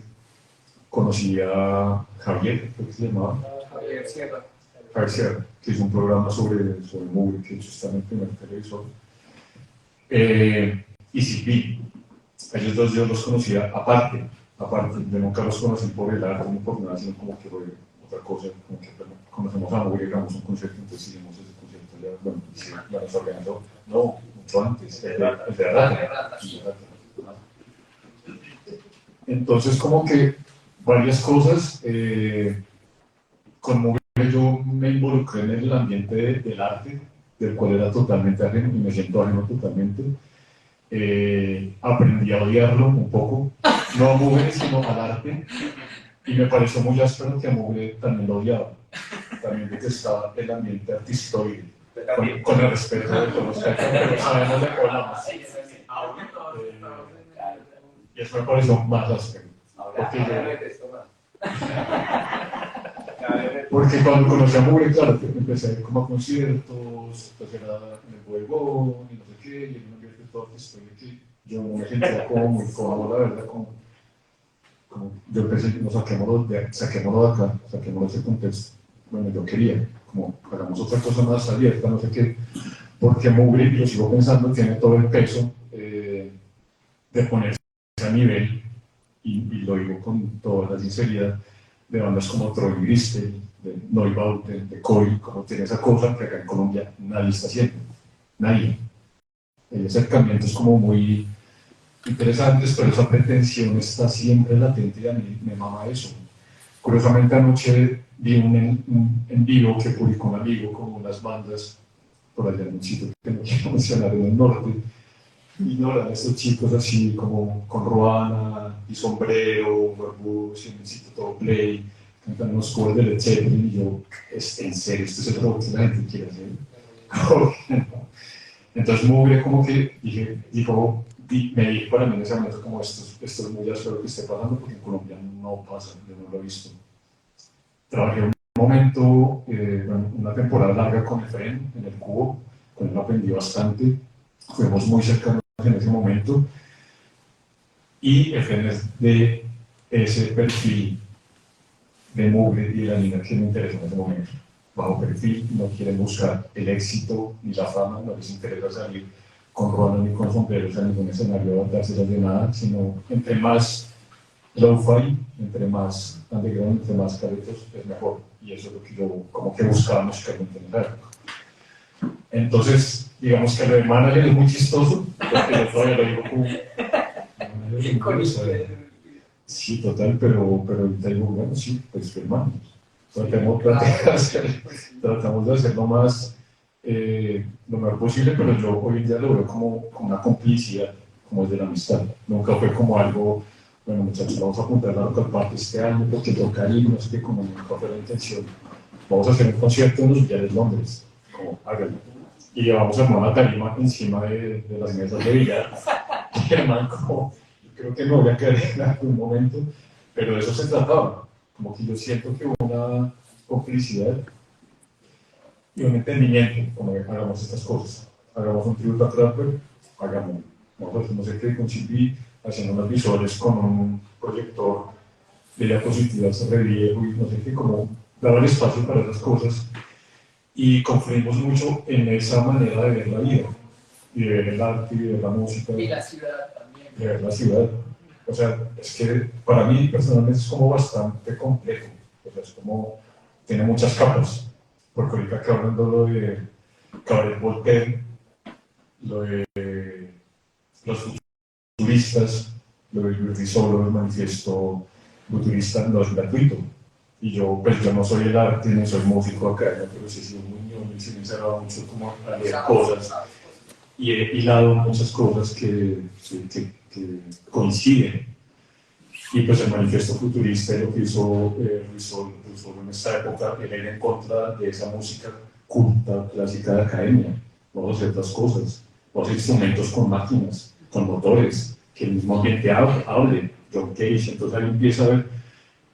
conocí a Javier, creo que se llamaba. Javier Sierra. Javier Sierra, que hizo un programa sobre Mugre, que hecho está en el primer televisor. Y Silvi, ellos dos yo los conocía aparte, yo nunca los conocí por el arte ni por nada, sino como que fue otra cosa, como que conocemos a Mugre, llegamos a un concierto, entonces hicimos ese concierto, ya, bueno, ya nos organizó, no, mucho antes, el de Rata. Entonces como que varias cosas, con Mugre yo me involucré en el ambiente del arte, del cual era totalmente ajeno y me siento ajeno totalmente. aprendí a odiarlo un poco, no a Mugre, sino al arte, y me pareció muy áspero que a Mugre también lo odiaba, también detestaba el ambiente artistoide, con el respeto de todos los que pero sabemos de qué hablamos. Y eso me pareció más áspero. Porque cuando conocí a Mugre, claro, empecé a ir como a conciertos, pues era en el Bodegón y no sé qué, y en un ambiente todo artístico que yo no me sentía como muy cómodo, la verdad, como yo pensé que nos saquémoslo de acá, saquémoslo de ese contexto. Bueno, yo quería, como hagamos otra cosa más abierta, no sé qué, porque Mugre, y lo sigo pensando, tiene todo el peso de ponerse a nivel, y lo digo con toda la sinceridad, de bandas como Troy Gristel, de Neubauten, de Coil, como tiene esa cosa que acá en Colombia nadie está haciendo, nadie. Hay acercamientos como muy interesantes, pero esa pretensión está siempre latente y a mí me mama eso. Curiosamente anoche vi un en vivo que publicó un amigo con unas bandas por allá en un sitio que no quiero mencionar en el norte, y no eran estos chicos así como con ruana y sombrero, barbus y un sitio todo play, cantan unos covers de Led Zeppelin, y yo, en serio, esto es el rock que la gente quiere hacer. Entonces Mugre como que me dije para mí en ese momento como esto es muy áspero que esté pasando, porque en Colombia no pasa, yo no lo he visto. Trabajé un momento, una temporada larga con Efraín en el Cubo, con él aprendí bastante, fuimos muy cercanos en ese momento, y Efraín es de ese perfil de Mugre y de la niña que me interesó en ese momento. Bajo perfil, no quieren buscar el éxito ni la fama, no les interesa salir con ruanas ni con sombreros a ningún escenario a dárselas de nada, sino entre más lo-fi, entre más underground, entre más caretos, es mejor. Y eso es lo que yo como que buscaba musicalmente en esa época. Entonces, digamos que lo de manager es muy chistoso, porque yo todavía lo digo como... Sí, total, pero ahorita digo, bueno, sí, pues hermanos. Tratamos de hacer lo más lo mejor posible, pero yo hoy en día lo veo como una complicidad, como es de la amistad. Nunca fue como algo, bueno muchachos, vamos a apuntar la local parte este año porque toca ir, no sé qué, como nunca fue la intención. Vamos a hacer un concierto en los Villares Londres, como háganlo. Y llevamos a una tarima encima de las mesas de billar. Y hermano, como, yo creo que no voy a caer en algún momento, pero de eso se trataba. Como que yo siento que hubo una complicidad y un entendimiento, como que hagamos estas cosas. Hagamos un tributo a Trapper, hagámoslo. Vamos a hacer no sé qué con CD, haciendo unas visuales con un proyector de diapositivas re viejo y no sé qué, como dar el espacio para esas cosas. Y confluimos mucho en esa manera de ver la vida, y de ver el arte, y de ver la música. Y la ciudad también. De ver la ciudad. O sea, es que para mí personalmente es como bastante complejo, o sea, es como, tiene muchas capas, porque ahorita que hablando lo de Cabaret Voltaire, lo de los futuristas, lo de Jordi Solo, el manifiesto futurista no es gratuito, y yo, pues yo no soy el arte, ni soy músico acá, pero sí he sido muy ñoño y sí me he encerrado mucho como a leer cosas, y he hilado muchas cosas que coinciden. Y pues el manifiesto futurista, lo que hizo Ruiz en esta época, él era en contra de esa música culta, clásica de academia. Vamos a hacer otras cosas, vamos a hacer instrumentos con máquinas, con motores, que el mismo ambiente hable, John Cage. Entonces ahí empieza a ver,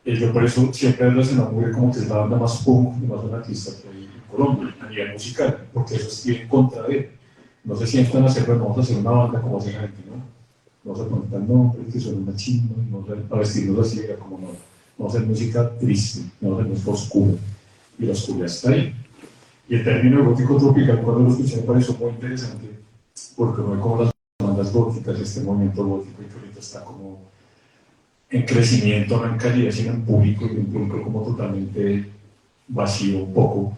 yo por eso siempre relaciono muy como que es la banda más punk y más anarquista que hay en Colombia, a nivel musical, porque eso es ir en contra de él. No se sientan a hacer, bueno, vamos a hacer una banda como hace la gente, ¿no? Vamos a contar nombres que son machinos, vamos a vestirnos así, era como no. Vamos a hacer música triste, vamos a hacer música oscura, y la oscuridad está ahí. Y el término gótico tropical, cuando lo escuché, me pareció muy interesante, porque no hay como las bandas góticas, este movimiento gótico, y que ahorita está como en crecimiento, no en calidad, sino en público, y un público como totalmente vacío, un poco,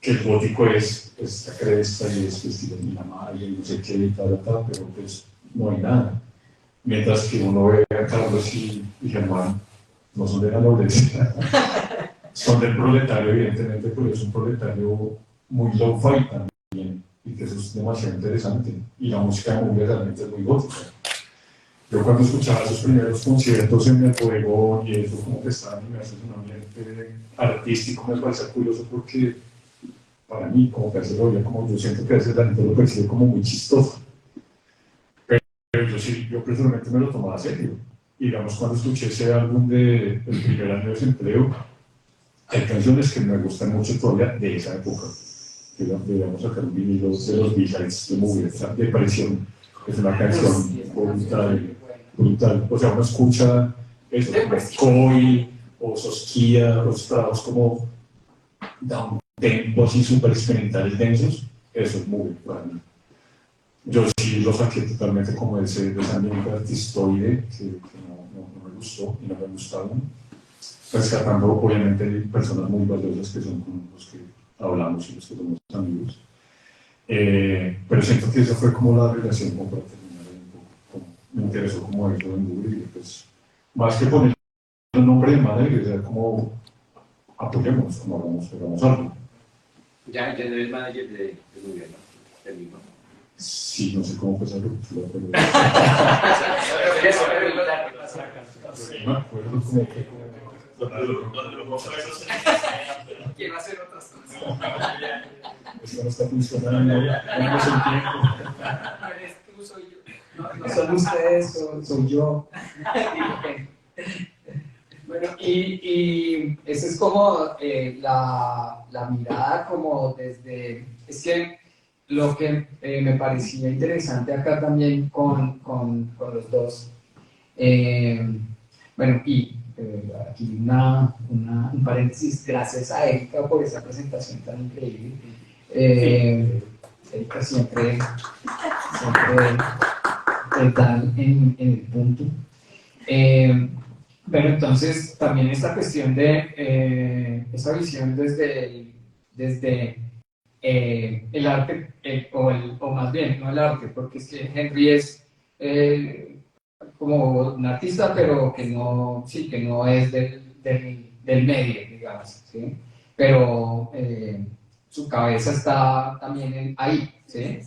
que el gótico es esta cresta y es estilo de la Maya y no sé qué, y tal, pero pues no hay nada. Mientras que uno ve a Carlos y Germán, no son de la nobleza, son del proletario, evidentemente, pero es un proletario muy low-fi también, y que eso es demasiado interesante. Y la música de Mugre realmente es muy gótica. Yo cuando escuchaba esos primeros conciertos en el bodegón y eso, como que estaban inmersos en un ambiente artístico, me parece curioso porque para mí, como que a veces lo veía como, yo siento que a veces la gente lo percibe como muy chistoso. Pero yo sí, yo personalmente me lo tomaba serio. Y digamos, cuando escuché ese álbum de El primer año de desempleo, hay canciones que me gustan mucho todavía de esa época. Deberíamos sacar un vinilo de los B-sides de Mugre, de Presión. Es una canción brutal, brutal. O sea, uno escucha eso, como Koi o Soskia, los trabajos como down tempos y súper experimentales densos. Eso es Mugre para mí. Yo sí lo saqué totalmente como de ese ambiente artistoide que no me gustó y no me gustaban, rescatando obviamente personas muy valiosas que son con los que hablamos y los que somos amigos. Pero siento que esa fue como la relación como para terminar un poco, como, me interesó como eso en Google y pues más que poner el nombre de madre, era como apoyemos, como hagamos algo. Ya no eres manager de Google, ¿no? Del mismo. Sí, no sé cómo fue esa ruptura, pero... me acuerdo como que... Quiero hacer otras cosas. Esto no está funcionando, no es el tiempo. No eres tú, soy yo. No son ustedes, soy yo. Bueno, y esa es como la mirada como desde... Es que lo que me parecía interesante acá también con los dos, bueno, y aquí un paréntesis, gracias a Erika por esa presentación tan increíble. Erika siempre está en el punto. Pero entonces también esta cuestión de esa visión desde el arte, o más bien, no el arte, porque es que Henry es como un artista, pero que no, sí, que no es del medio, digamos, ¿sí? Pero su cabeza está también ahí, ¿sí?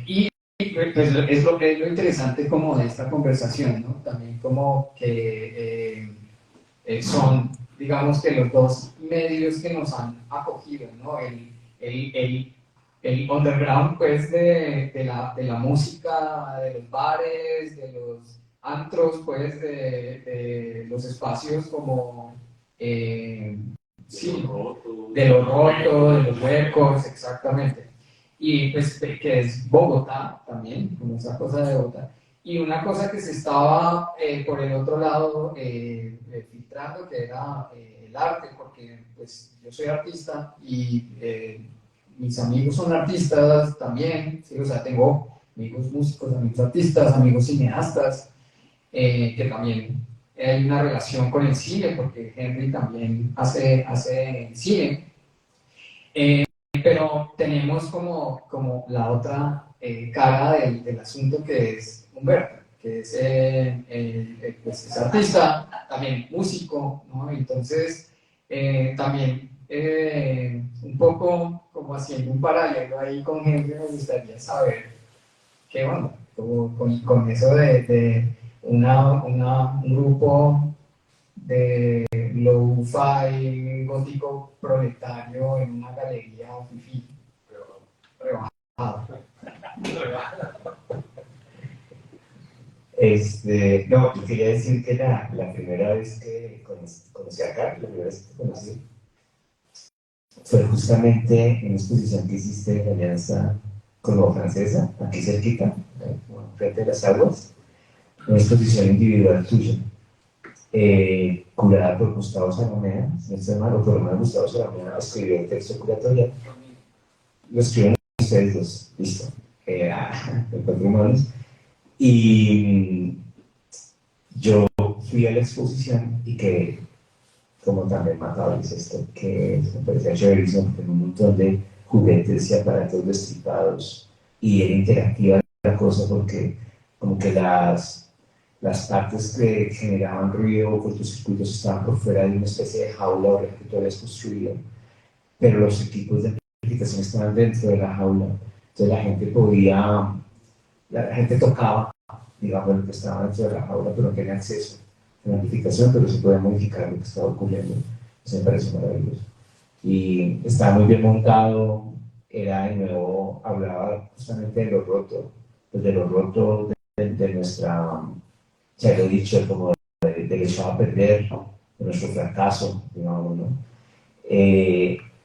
Y pues es lo interesante como de esta conversación, ¿no? También como que son, digamos que los dos medios que nos han acogido, ¿no? El underground, pues, de la música, de los bares, de los antros, pues, de los espacios como, sí, de lo roto, de los huecos, exactamente. Y pues que es Bogotá también, como esa cosa de Bogotá. Y una cosa que se estaba por el otro lado filtrando, que era el arte, porque pues yo soy artista y mis amigos son artistas también, ¿sí? O sea, tengo amigos músicos, amigos artistas, amigos cineastas, que también hay una relación con el cine, porque Henry también hace cine. Pero tenemos como la otra cara del asunto, que es Humberto, que es, pues es artista, también músico, ¿no? Entonces, también un poco como haciendo un paralelo ahí con Henry, me gustaría saber qué onda, con eso de un grupo de lo-fi gótico proletario en una galería fifí rebajado. No, yo quería decir que la primera vez que conocí a Carlos, la primera vez que te conocí, fue justamente en una exposición que hiciste en Alianza Colombo-Francesa, aquí cerquita, frente de las aguas, una exposición individual tuya. Curada por Gustavo Salomea, nuestro hermano, por lo menos Gustavo Salomea escribió el texto curatorial. Lo escribieron ustedes dos, listo, el patrimonio. Y yo fui a la exposición y que, como también mataba es esto, que me parecía chéverísimo, porque tenía un montón de juguetes y aparatos destripados, y era interactiva la cosa, porque como que las partes que generaban ruido o cortocircuitos estaban por fuera de una especie de jaula o que tú habías construido, pero los equipos de amplificaciones estaban dentro de la jaula, entonces la gente podía, la gente tocaba, digamos, lo que estaba dentro de la jaula, pero no tenía acceso a la amplificación, pero se podía modificar lo que estaba ocurriendo. Eso me pareció maravilloso. Y estaba muy bien montado, era de nuevo, hablaba justamente de lo roto, pues de lo roto de nuestra, ya lo he dicho, como del echado a perder, de nuestro fracaso, digamos, ¿no?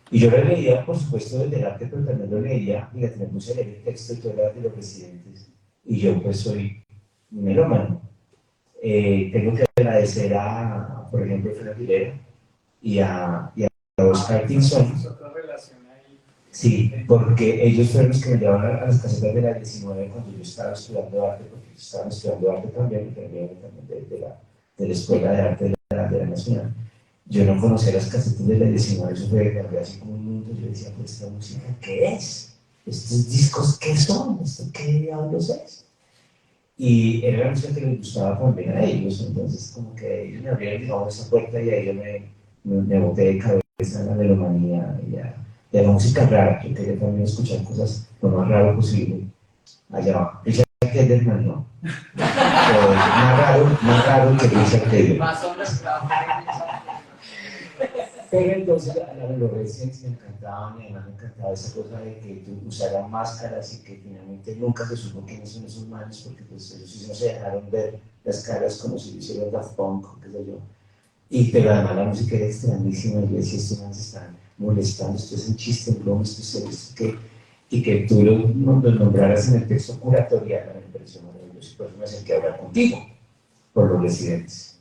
Y yo lo leía, por supuesto, desde el arte, pero también lo leía, y me puse a leer el texto y todo el arte de los residentes. Y yo, pues, soy melómano. Tengo que agradecer a, por ejemplo, a Fernando Aguilera y a Oscar Tinson. Es otra relación ahí. Sí, porque ellos fueron los que me llevaron a las casetas de la 19 cuando yo estaba estudiando arte, porque yo estaba estudiando arte también, y también de la Escuela de Arte de la Nacional. Yo no conocía las casetas de la 19, eso fue de verdad así como un mundo. Yo decía, pues esta música, ¿qué es? ¿Estos discos qué son? ¿Esto qué diablos es? Y era la música que les gustaba también a ellos, entonces como que ellos me abrieron, digamos, esa puerta y ahí yo me boté de cabeza en la melomanía y a la música rara. Yo quería también escuchar cosas lo más raro posible. Allá va. Richard Kelderman, ¿no? Más raro que Richard Kelderman. Más hombres Pero entonces los residentes me encantaban, y además me encantaba esa cosa de que usaran máscaras y que finalmente nunca se supo quiénes son esos manes, porque pues ellos sí no se dejaron ver las caras como si lo hicieran Daft Punk, qué sé yo. Pero además la música era extrañísima, y yo decía, estos manes están molestando, esto es un chiste, en broma, esto es esto, que, y que tú lo nombraras en el texto curatorial, me pareció maravilloso, y por eso me acerqué a hablar contigo, por los residentes.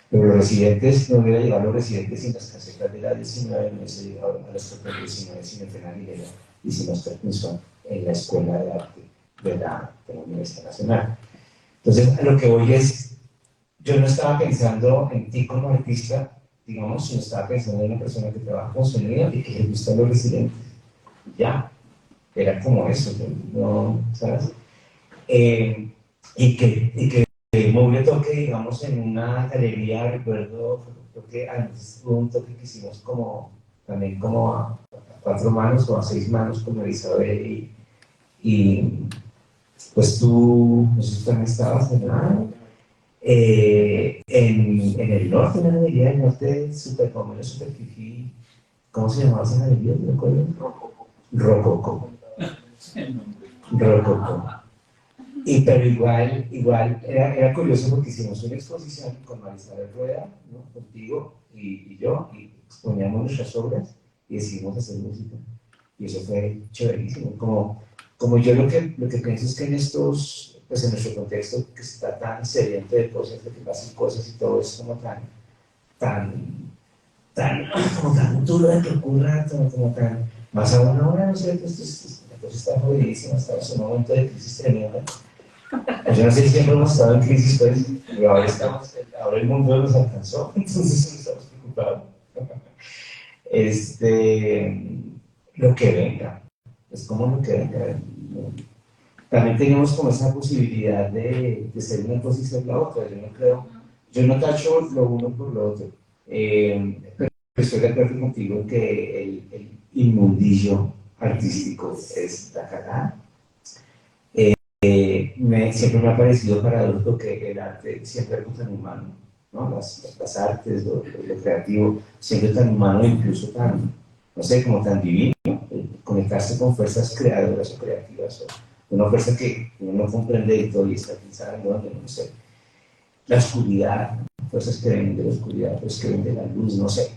Pero los residentes, no hubiera llegado a los residentes sin las casetas de la 19, no hubiese llegado a las casetas de la 19 sin el Fernando Aguilera y sin Oscar Pinzón en la Escuela de Arte de la Universidad Nacional. Entonces, a lo que voy es, yo no estaba pensando en ti como artista, digamos, sino estaba pensando en una persona que trabaja con sonido y que le gusta a los residentes. Ya, era como eso, no, ¿sabes? Y que el mueble toque, digamos, en una galería, recuerdo, creo que antes hubo un toque que hicimos como, también como a 4 manos o a 6 manos con Isabel y pues tú, no sé si también estabas en el norte, una galería del norte, súper común, súper fifí, ¿cómo se llamaba esa galería? ¿Me acuerdo? Rococó. Rococó. Pero igual era curioso porque hicimos una exposición con Marisabel Rueda, ¿no? Contigo y yo, y exponíamos nuestras obras y decidimos hacer música. Y eso fue chéverísimo. Como yo lo que pienso es que en estos, pues en nuestro contexto que está tan sediento de cosas, de que pasan cosas y todo es como como tan duro de que ocurra, como tan, más aún ahora, ¿no es cierto? La cosa está jodidísima, estamos en un momento de crisis tremenda. Yo no sé si siempre hemos estado en crisis, pues, pero ahora el mundo nos alcanzó, entonces estamos preocupados. Lo que venga, es como lo que venga. También tenemos como esa posibilidad de ser una cosa y ser la otra. Yo no tacho lo uno por lo otro, pero estoy de acuerdo contigo que el inmundillo artístico es la cagada. Siempre me ha parecido paradójico que el arte siempre es tan humano, ¿no? Las artes, lo creativo, siempre tan humano e incluso tan, no sé, como tan divino, conectarse con fuerzas creadoras o creativas, o una fuerza que uno no comprende y todo y está pensando, no sé, la oscuridad, fuerzas que vienen de la oscuridad, pues que vienen de la luz, no sé.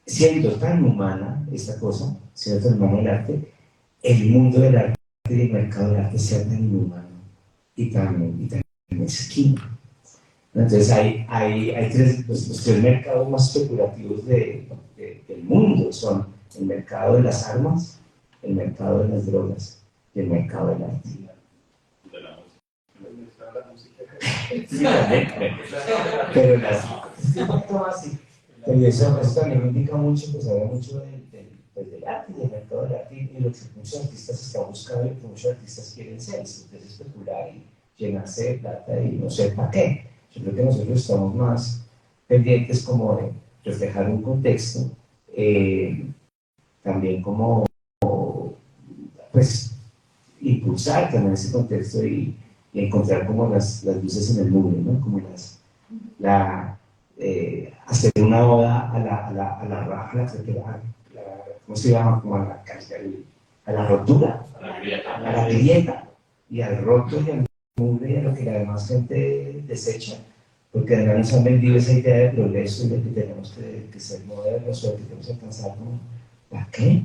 Siendo tan humana esta cosa, siendo tan humano el arte, el mundo del arte y el mercado del arte sea tan inhumano y tan mezquino. Entonces hay los 3 mercados más especulativos del mundo: son el mercado de las armas, el mercado de las drogas y el mercado del arte. De la música. Sí, pero y eso también me indica mucho, pues habla mucho del arte y del mercado del arte y lo que muchos artistas están buscando y lo que muchos artistas quieren ser, es especular y llenarse de plata y no sé para qué. Yo creo que nosotros estamos más pendientes como de reflejar un contexto, también como pues, impulsar también ese contexto y encontrar como las luces en el muro, ¿no? Como hacer una oda ¿cómo se llama? Como a la rotura, a la grieta, y al roto y al mugre y a lo que la demás gente desecha, porque además nos han vendido esa idea de progreso y de que tenemos que ser modernos o de que tenemos que alcanzar como, ¿para qué?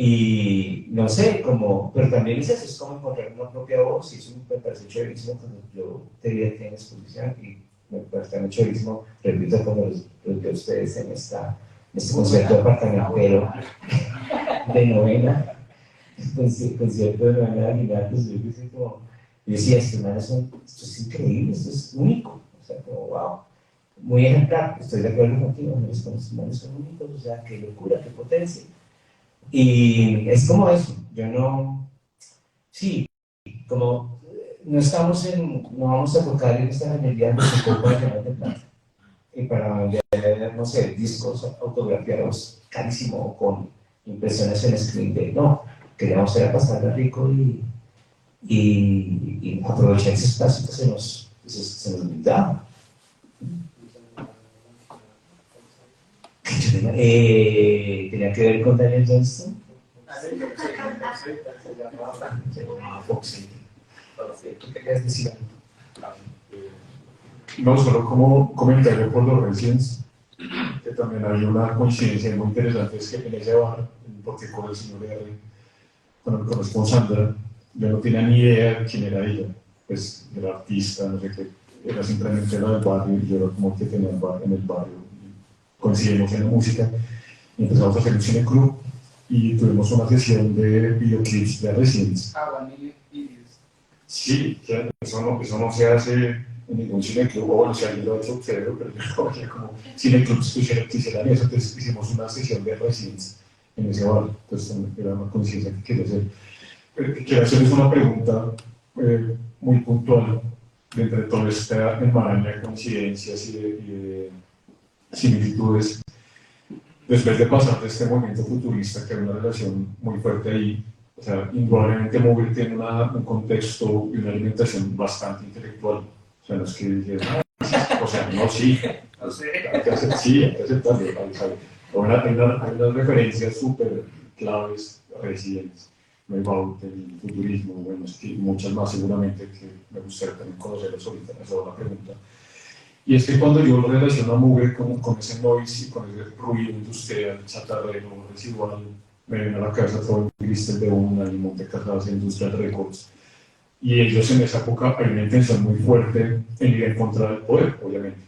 Y no sé, pero también es eso, es como encontrar una propia voz, y eso me parece chéverísimo cuando yo te vi aquí en exposición, y me parece también chéverísimo, repito, como los de ustedes en este concierto de apartamentero de novena, concierto de novena de Aguinaldos. Yo decía, esto es increíble, esto es único, o sea, como wow, muy ejemplar, estoy de acuerdo contigo, los conocimientos son únicos, o sea, qué locura, qué potencia. Y es como eso, sí, como no vamos a tocar en esta galería de poco para ganar de plata y para vender, no sé, discos autografiados carísimo con impresiones en screen, no, queríamos ir a pasarla rico y aprovechar ese espacio que se nos brindaba. Tenía que ver con Daniel Johnston. Se llamaba Foxy. ¿Tú querías decir algo? No, solo como comentario por los recientes, que también hay una coincidencia muy interesante, es que en ese bar, porque con el señor R, cuando me conozco con Sandra, yo no tenía ni idea de quién era ella, pues era artista, no sé qué, era simplemente la del barrio, y yo era como que tenía un bar en el barrio, y coincidimos en la música, y empezamos a hacer un cineclub, y tuvimos una sesión de videoclips de recientes. Sí, claro, eso no se hace en ningún cineclub, o bueno, si alguien lo ha hecho, pero yo creo como cineclubs quisieran eso, entonces hicimos una sesión de recientes en ese bar, entonces era una conciencia que quería hacer. Quiero hacerles una pregunta muy puntual de entre toda esta enmaraña de coincidencias y de similitudes. Después de pasar de este movimiento futurista, que hay una relación muy fuerte ahí, o sea, indudablemente Mugre tiene un contexto y una alimentación bastante intelectual. O sea, no es que dices, o sea, no, sí, hay que aceptarlo, ¿sabes? Hay unas referencias súper claves recientes, el futurismo, bueno, es que muchas más seguramente que me gustaría también conocerlas ahorita, esa es la pregunta. Y es que cuando yo lo relaciono a Mugre con ese noise y con ese ruido industrial, chatarrero, residual, me viene a la cabeza todo el Gristel de Una y Montecargas Industrial Records. Y ellos en esa época hay una intención muy fuerte en ir en contra del poder, obviamente.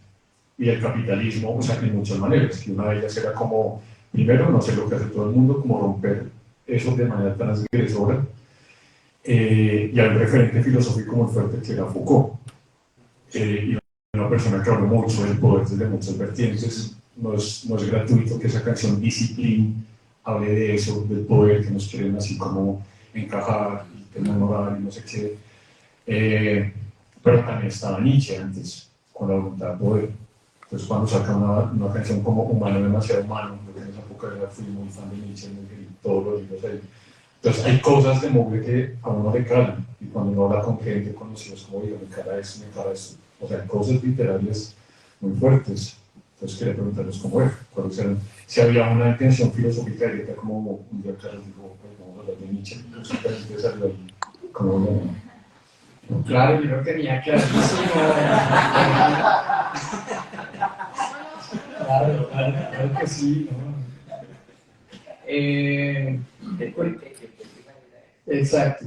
Y el capitalismo, o sea, en muchas maneras. Y una de ellas era como, primero, no hacer lo que hace todo el mundo, como romper eso de manera transgresora. Y hay un referente filosófico muy fuerte que era Foucault. Y una persona que habló mucho del poder desde muchas vertientes. No es gratuito que esa canción Discipline hable de eso, del poder, que nos quieren así como encajar, y tener moral y no sé qué. Pero también estaba Nietzsche antes, con la voluntad de poder. Entonces cuando saca una canción como Humano, demasiado humano, porque en esa época fui muy fan de Nietzsche, muy todos los libros ahí. Entonces hay cosas de Mugre que a uno le calan, y cuando uno habla con gente conocidos como yo, me cara eso, o sea, cosas literarias muy fuertes. Entonces quería preguntarles cómo es, cuáles eran, si había una intención filosófica directa, como un día Carlos dijo, pues vamos a hablar de Nietzsche, simplemente salió ahí, como no. Claro, yo lo tenía clarísimo. Claro que sí, ¿no? Exacto.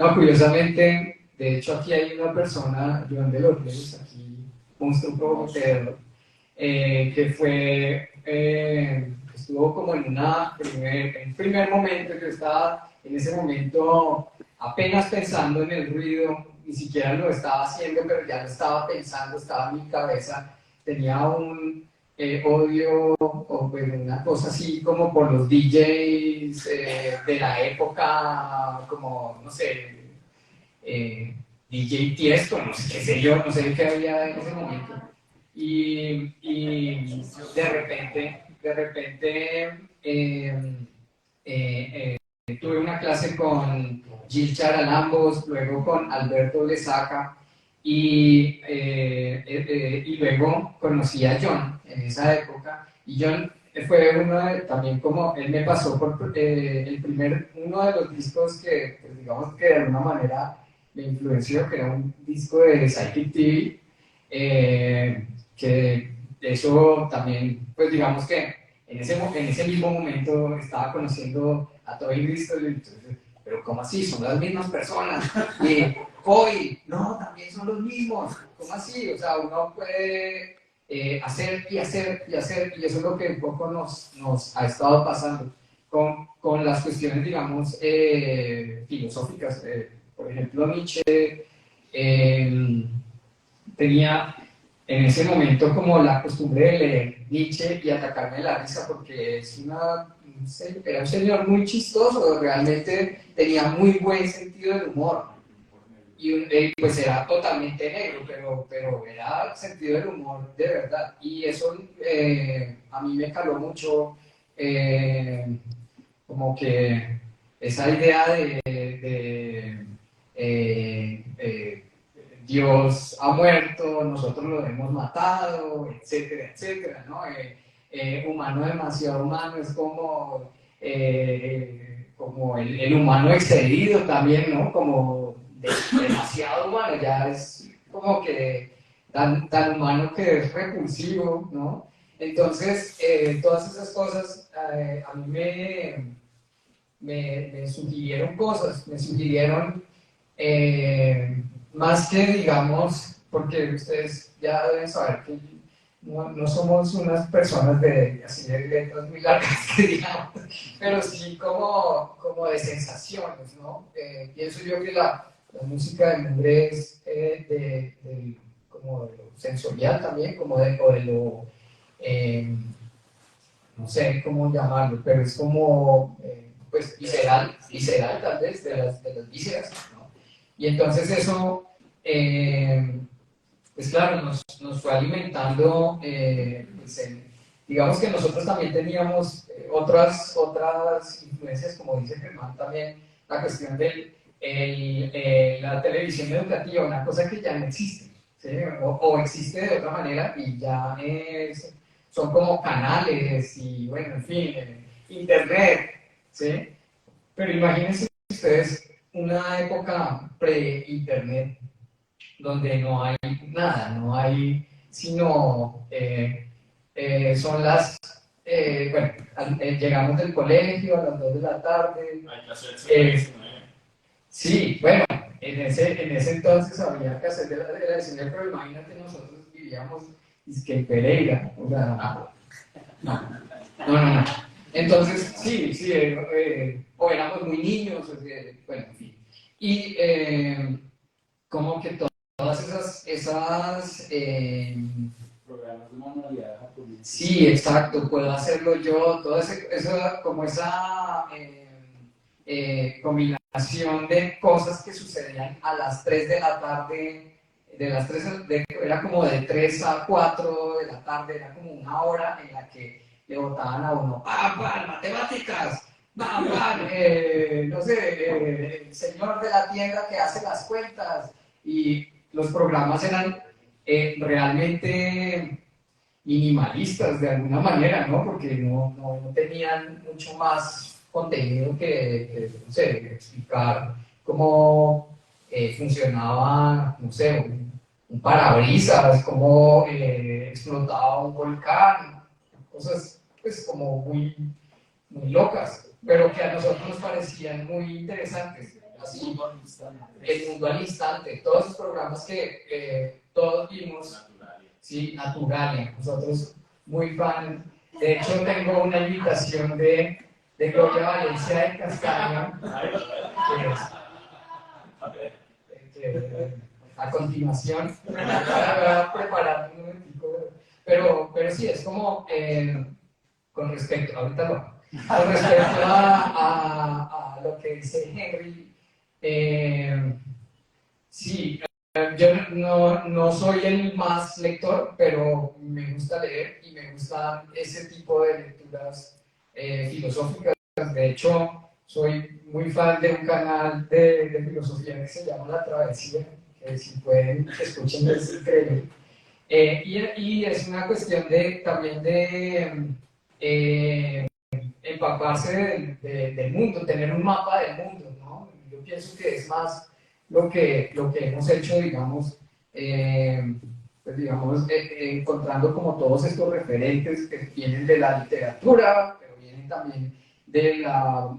No, curiosamente, de hecho aquí hay una persona, Joan de los Ríos, aquí, monstruo provocador, que estuvo como en un primer momento, yo estaba en ese momento apenas pensando en el ruido, ni siquiera lo estaba haciendo, pero ya lo estaba pensando, estaba en mi cabeza, tenía un odio o pues, una cosa así como por los DJs de la época, como, no sé, DJ Tiesto, no sé qué sé yo, no sé qué había en ese momento. y de repente tuve una clase con Gil Charalambos, luego con Alberto Lesaca y luego conocí a John en esa época. Y John fue también como, él me pasó por uno de los discos que, pues, digamos que de alguna manera me influenció, que era un disco de Psychic TV, que eso también, pues digamos que en ese mismo momento estaba conociendo a Toby Bristol, entonces, pero ¿cómo así? Son las mismas personas. Y hoy, no, también son los mismos. ¿Cómo así? O sea, uno puede hacer y hacer y hacer, y eso es lo que un poco nos ha estado pasando con las cuestiones, digamos, filosóficas. Por ejemplo, Nietzsche tenía en ese momento como la costumbre de leer Nietzsche y atacarme la risa porque era un señor muy chistoso, realmente tenía muy buen sentido del humor y pues era totalmente negro, pero era sentido del humor de verdad y eso a mí me caló mucho, como que esa idea de Dios ha muerto, nosotros lo hemos matado, etcétera, etcétera, ¿no? Humano demasiado humano es como el humano excedido también, ¿no? Como demasiado humano, ya es como que tan humano que es repulsivo, ¿no? Entonces, todas esas cosas a mí me sugirieron cosas, me sugirieron más que, digamos, porque ustedes ya deben saber que no somos unas personas así de letras muy largas, que digamos, pero sí como de sensaciones, ¿no? Pienso yo que la música de Mure es como de lo sensorial también, o de lo, no sé cómo llamarlo, pero es como, pues, visceral tal vez, de las vísceras, ¿no? Y entonces eso, pues claro, nos fue alimentando, pues, digamos que nosotros también teníamos otras influencias, como dice Germán también, la cuestión de la televisión educativa, una cosa que ya no existe, ¿sí? O existe de otra manera y ya son como canales y bueno, en fin, internet, ¿sí? Pero imagínense ustedes una época pre-internet donde no hay nada, no hay sino, son bueno, llegamos del colegio a las 2 de la tarde. Hay que hacer Sí, bueno, en ese entonces había que hacer de la 19, pero imagínate, nosotros vivíamos en Pereira, o sea, no. Entonces, sí, o éramos muy niños, bueno, en fin. Y como que todas esas Programas de manualidad japonesa. sí, exacto, puedo hacerlo yo, como esa combinación de cosas que sucedían a las 3 de la tarde, era como de 3 a 4 de la tarde, era como una hora en la que le botaban a uno, ¡pam, matemáticas! ¡Pam, no sé, el señor de la tienda que hace las cuentas! Y los programas eran realmente minimalistas de alguna manera, ¿no? Porque no tenían mucho más contenido que no sé, explicar cómo funcionaba, no sé, un parabrisas, cómo explotaba un volcán, cosas pues como muy locas, pero que a nosotros nos parecían muy interesantes. Así, el mundo al instante, todos esos programas que todos vimos, sí, naturales, nosotros muy fan. De hecho, tengo una invitación de Gloria Valencia de Castaño, a continuación, voy a preparar un momentico, pero sí, es como con respecto, ahorita no. Con respecto a lo que dice Henry, sí, yo no soy el más lector, pero me gusta leer y me gustan ese tipo de lecturas filosóficas. De hecho, soy muy fan de un canal de filosofía que se llama La Travesía, que si pueden, escuchen, es increíble. Y es una cuestión también de empaparse del mundo, tener un mapa del mundo, ¿no? Yo pienso que es más lo que hemos hecho, digamos, encontrando como todos estos referentes que vienen de la literatura, pero vienen también de la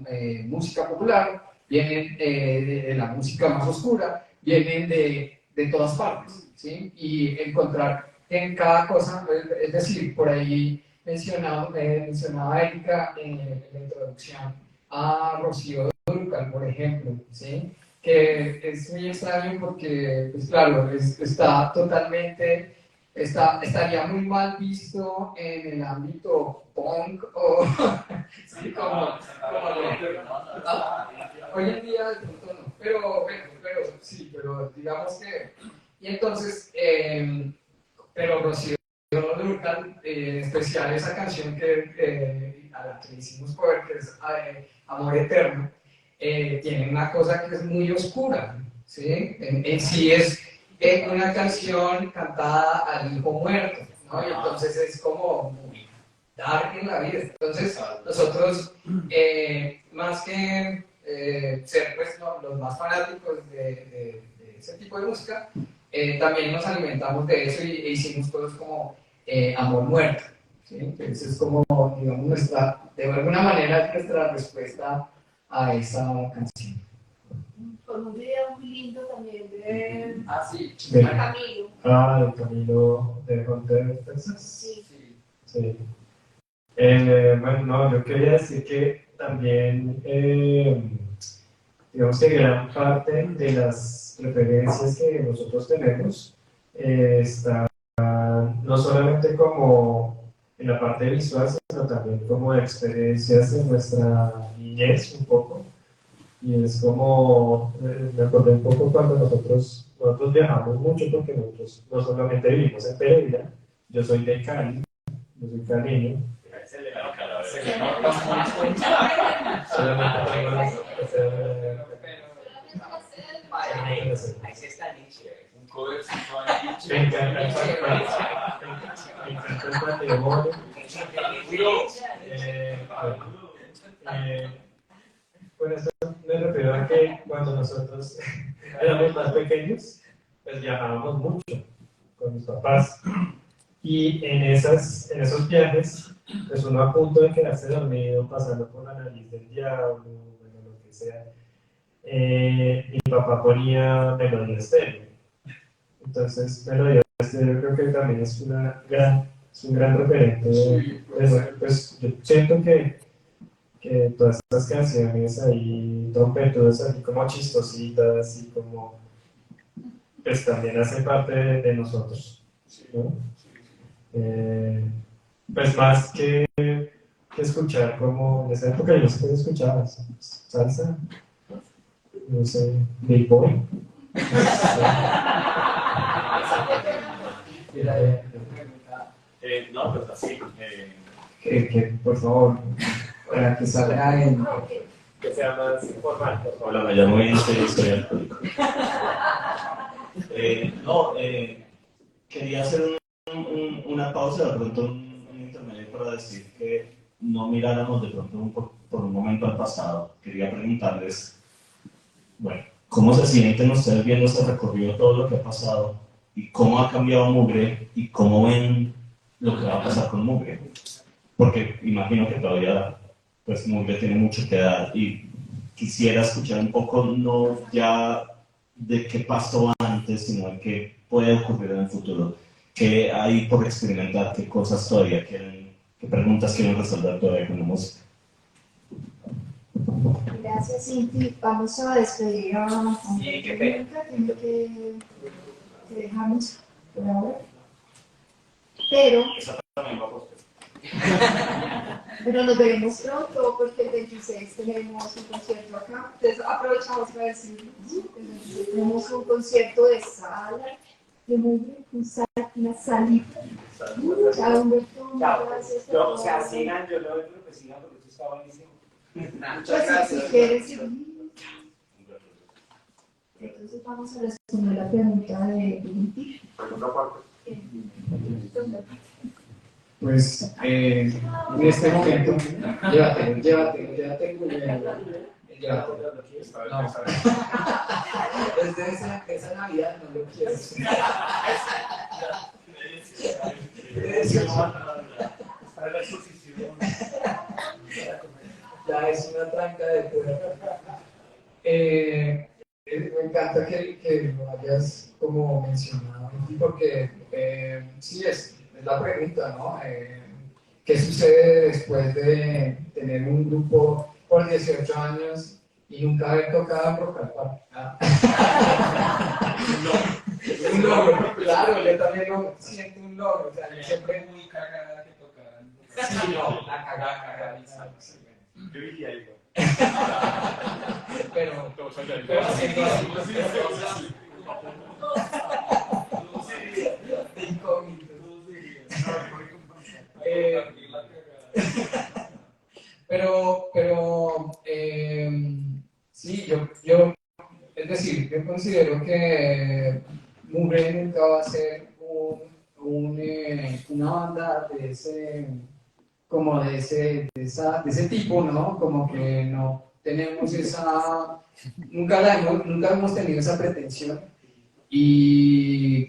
música popular, vienen de la música más oscura, vienen de todas partes, ¿sí? Y encontrar en cada cosa, es decir, por ahí mencionaba Erika en la introducción a Rocío Dúrcal, por ejemplo, ¿sí? Que es muy extraño porque, pues claro, estaría muy mal visto en el ámbito punk o sí, hoy en día de pronto no, pero sí, pero digamos que, y entonces, pero Rocío Dúrcal, en especial esa canción a la que hicimos cover, que es Amor Eterno, tiene una cosa que es muy oscura, ¿sí? En sí es una canción cantada al hijo muerto, ¿no? Y entonces es como muy dark en la vida. Entonces nosotros, más que ser pues, los más fanáticos de ese tipo de música, también nos alimentamos de eso e hicimos cosas como Amor Muerto, ¿sí? Entonces es como, digamos, de alguna manera es nuestra respuesta a esa canción. Con un video muy lindo también de Sí, Camilo. El Camilo de Hunter, Texas. Sí. Sí. Bueno, no, yo quería decir que también, digamos que gran parte de las referencias que nosotros tenemos está no solamente como en la parte visual, sino también como de experiencias de nuestra niñez un poco. Y es como, me acordé un poco cuando nosotros viajamos mucho porque nosotros no solamente vivimos en Pereira, yo soy de Cali, yo soy caleño. Ahí sí está Nietzsche. Un cover Me encanta el patrimonio. Bueno, esto me refiero a que cuando nosotros éramos más pequeños, pues viajábamos mucho con mis papás. Y en esos viajes, pues uno a punto de quedarse dormido, pasando por la nariz del diablo, bueno, lo que sea, mi papá ponía Melodía Estéreo. Entonces, Melodía Estéreo creo que también es un gran referente. Pues yo siento que todas estas canciones ahí, trompetudas así como chistositas y como, pues también hacen parte de nosotros, ¿no? Pues más que escuchar como, en esa época yo no sé qué escuchaba, salsa, no sé, Big Boy. No, pues así. Que por favor, para que salga en... Que sea más informal, por favor. Hola, me llamo Vince, soy alcohólico. Quería hacer una pausa, de pronto un intermedio para decir que no miráramos de pronto por un momento al pasado. Quería preguntarles, bueno, ¿cómo se sienten ustedes viendo este recorrido, todo lo que ha pasado? ¿Y cómo ha cambiado Mugre? ¿Y cómo ven lo que va a pasar con Mugre? Porque imagino que todavía pues Mugre tiene mucho que dar y quisiera escuchar un poco, no ya de qué pasó antes, sino de qué puede ocurrir en el futuro. ¿Qué hay por experimentar? ¿Qué cosas todavía quieren, qué preguntas quieren resolver todavía con la música? Gracias, Cinti. Vamos a despedir a Sí, qué pena. Tiene que dejarnos por ahora. Pero Pero nos veremos pronto porque el 26 tenemos un concierto acá. Entonces aprovechamos para decir, el 26 tenemos un concierto de sala, de muy una salita. Chao, Humberto, gracias. O sea, sigan, yo lo veo que sigan porque esto está buenísimo. Muchas gracias. Si quieres seguir. Entonces vamos a responder la pregunta de Vinti. Segunda parte. Pues en este momento, llévatelo, Julián. Llévatelo. No. Desde esa Navidad no lo quieres. Ya es una tranca de puerta. Me encanta que lo hayas como mencionado, porque sí es la pregunta, ¿no? ¿Qué sucede después de tener un grupo por 18 años y nunca haber tocado en Rock al Parque? Un logro, claro, yo también lo siento un logro, o sea, yo siempre muy cagada que tocaran. Sí, no, la cagada. Yo diría algo. Pero haciendo así, de incógnito. Sí, es decir, yo considero que Mugre nunca va a ser una banda de ese tipo, ¿no? Como que no tenemos nunca hemos tenido esa pretensión y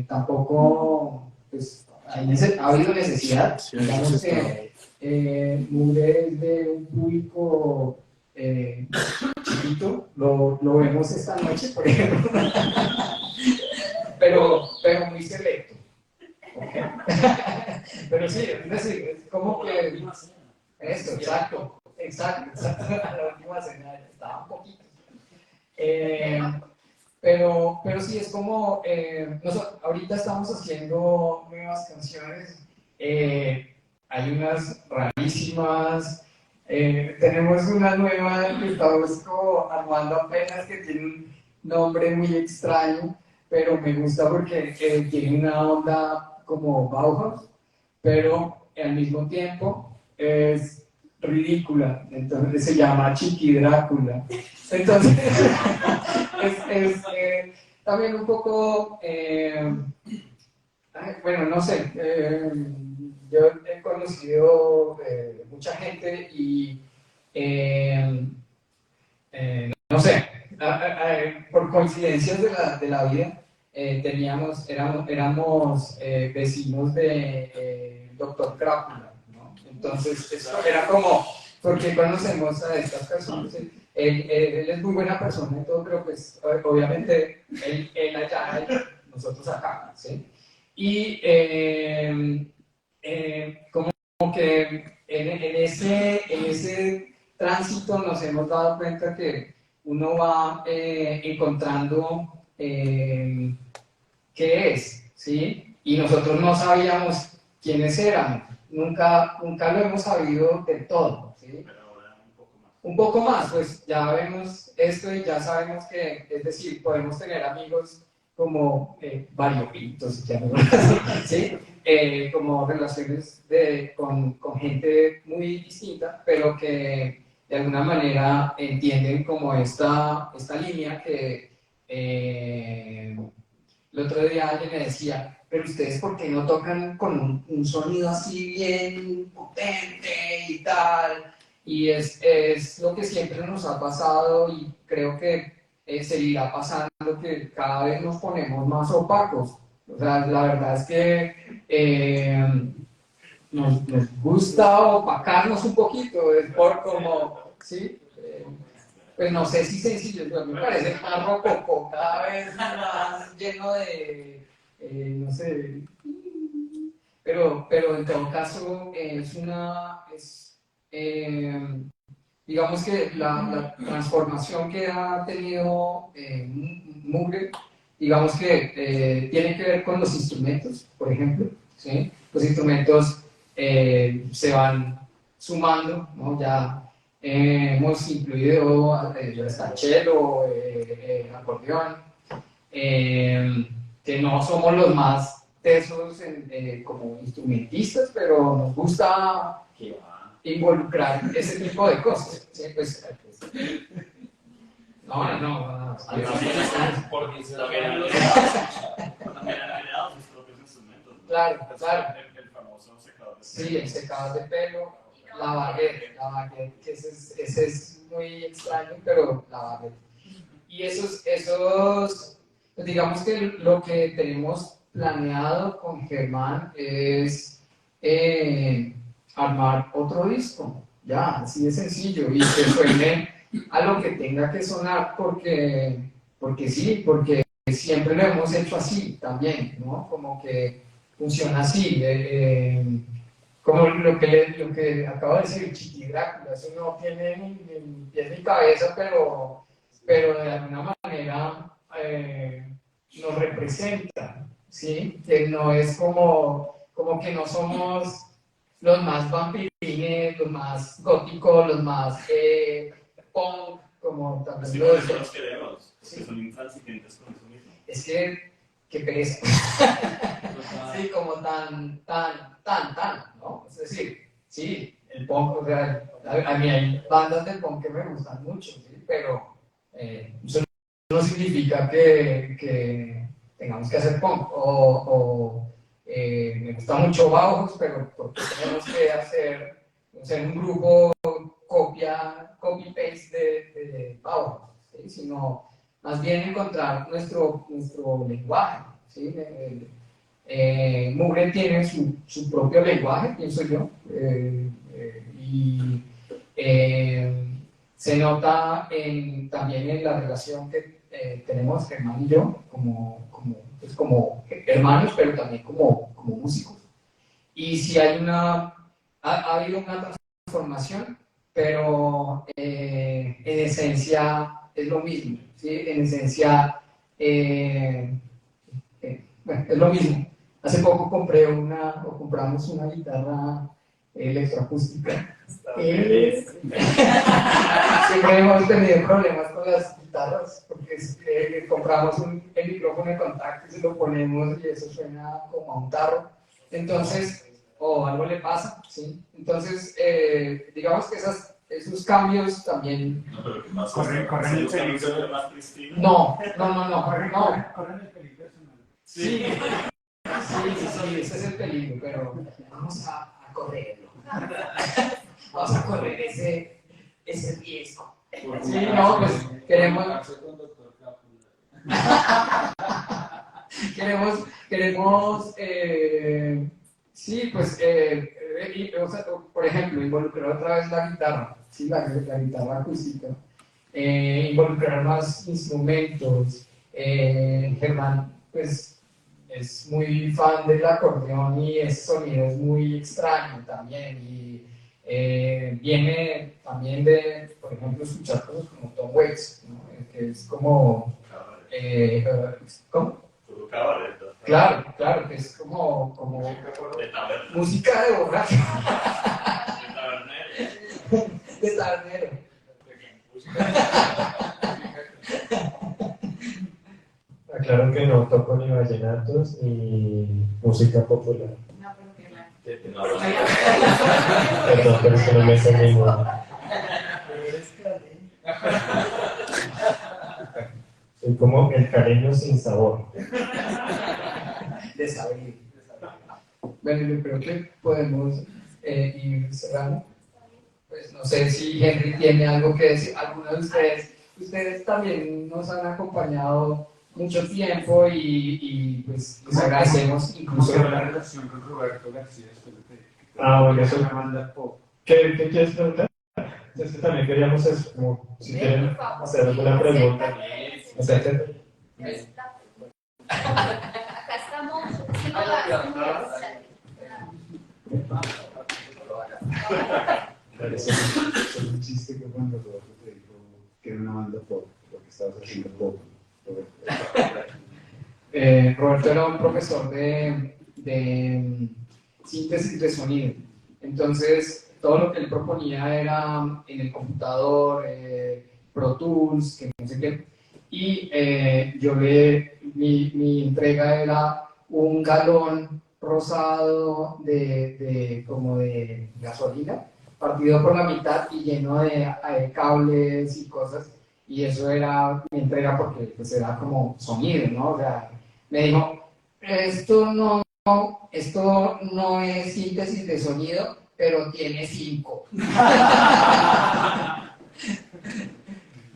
tampoco, pues, ha habido necesidad. Digamos que Mugre es de un público chiquito, lo vemos esta noche, por ejemplo, pero muy selecto. Okay. Pero sí, es decir, es como que esto, exacto, a la última cena estaba un poquito. Pero sí, es como, nosotros ahorita estamos haciendo nuevas canciones, hay unas rarísimas, tenemos una nueva que estamos como armando apenas, que tiene un nombre muy extraño, pero me gusta porque tiene una onda como Bauhaus, pero al mismo tiempo es ridícula, entonces se llama Chiqui Drácula. Entonces es también un poco, bueno, no sé, yo he conocido mucha gente y no sé, por coincidencias de la vida, éramos vecinos de Doctor Crápula, ¿no? Entonces, esto era como, porque conocemos a estas personas, él es muy buena persona y todo, pero pues obviamente él allá y nosotros acá, ¿sí? Y como que en ese tránsito nos hemos dado cuenta que uno va encontrando qué es, ¿sí? Y nosotros no sabíamos quiénes eran, nunca lo hemos sabido del todo, ¿sí? Pero ahora Un poco más, pues ya vemos esto y ya sabemos que, es decir, podemos tener amigos como variopintos, ¿sí? Como relaciones con gente muy distinta, pero que de alguna manera entienden como esta línea que el otro día alguien me decía, pero ustedes ¿por qué no tocan con un sonido así bien potente y tal? Y es lo que siempre nos ha pasado y creo que seguirá pasando, que cada vez nos ponemos más opacos. O sea, la verdad es que nos gusta opacarnos un poquito, es por como, ¿sí? Pues no sé si sencillo, pero me parece más rococó, cada vez más lleno de, no sé, pero en todo caso digamos que la transformación que ha tenido Mugre, digamos que tiene que ver con los instrumentos, por ejemplo, ¿sí? Los instrumentos se van sumando, ¿no? Ya hemos incluido cello, acordeón, que no somos los más tesos como instrumentistas, pero nos gusta involucrar ese tipo de cosas. ¿Sí? Pues, no. También han creado sus propios instrumentos, ¿no? Claro. El famoso secador de pelo. Sí, el secador de pelo, la baguette, que ese es muy extraño, pero la baguette. Y esos, pues digamos que lo que tenemos planeado con Germán es armar otro disco, ya, así de sencillo, y que suene a lo que tenga que sonar, porque siempre lo hemos hecho así también, ¿no? Como que funciona así, como lo que acabo de decir, Chiqui Drácula, eso no tiene ni pies ni cabeza, pero de alguna manera nos representa, ¿sí? Que no es como que no somos los más vampirines, los más góticos, los más punk, como también Sí, lo por eso decía. los queremos, porque Sí. son intransigentes con eso mismo. Es que pereza. Sí, como tan, ¿no? Es decir, sí, el punk, o sea, a mí hay bandas de punk que me gustan mucho, ¿sí? Pero eso no significa que tengamos que hacer punk. Me gusta mucho Bauhaus, pero porque tenemos que hacer un grupo copy-paste de Bauhaus, ¿sí? Sino más bien encontrar nuestro lenguaje, ¿sí? Mugre tiene su propio lenguaje, pienso yo, y se nota también en la relación que tenemos Germán y yo, como hermanos, pero también como músicos. Y si ha habido una transformación, pero en esencia es lo mismo, ¿sí? En esencia, bueno, es lo mismo. Hace poco compramos una guitarra electroacústica. Siempre hemos tenido problemas con las guitarras, porque compramos el micrófono de contacto y se lo ponemos y eso suena como a un tarro. Entonces, o algo le pasa, ¿sí? Entonces, digamos que esos cambios también... No, pero ¿qué más? Corren el peligro. Más pristino. No. Corren el peligro. Sí, ese es el peligro, pero vamos a correrlo. Vamos a correr ese riesgo. Sí, no, pues queremos, sí, pues, o sea, por ejemplo, involucrar otra vez la guitarra, sí, la guitarra acústica, involucrar más instrumentos. Germán, pues, es muy fan del acordeón y ese sonido es muy extraño también. Y viene también de, por ejemplo, escuchar cosas como Tom Waits, ¿no? Que es como... ¿Cómo? Todo cabaret. Claro, que es como De taberna. música de borracho, De tabernero. de tabernero. Aclaro que no toco ni vallenatos ni música popular. No, pero qué mal. Perdón, pero es que no me sé ninguna. Soy como el cariño sin sabor. Desabrido. Bueno, yo creo que podemos ir cerrando. Pues no sé si Henry tiene algo que decir. Algunos de ustedes también nos han acompañado mucho tiempo y pues les agradecemos incluso. ¿Cómo quedó la relación con Roberto García después de Bueno, eso una banda pop? ¿Qué quieres preguntar? Es que también queríamos eso, como si quieren hacer alguna pregunta. Acércate. Acá estamos. Es un chiste que cuando Roberto te dijo que era una banda pop, porque estabas haciendo pop. Roberto era un profesor de síntesis de sonido. Entonces, todo lo que él proponía era en el computador, Pro Tools, que no sé qué, y mi entrega era un galón rosado como de gasolina, partido por la mitad y lleno de cables y cosas, y eso era mi entrega porque pues era como sonido, ¿no? O sea, me dijo, esto no es síntesis de sonido, pero tiene 5.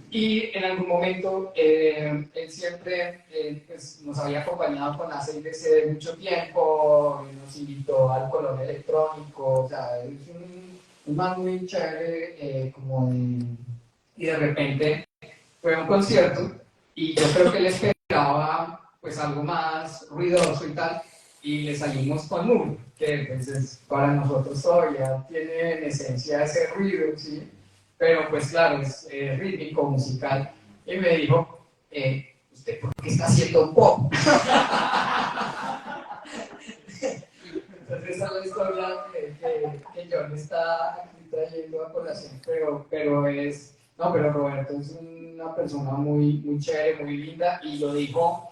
Y en algún momento él siempre pues, nos había acompañado con la CIDC de mucho tiempo, nos invitó al Colón Electrónico, o sea, es un man muy chévere, y de repente fue a un concierto y yo creo que él esperaba pues algo más ruidoso y tal, y le salimos con Moore, que pues, para nosotros todavía tiene en esencia ese ruido, ¿sí? Pero pues claro, es rítmico, musical, y me dijo, ¿usted por qué está haciendo pop? Entonces esa es la historia que John está aquí trayendo a colación, pero Roberto es una persona muy, muy chévere, muy linda, y lo dijo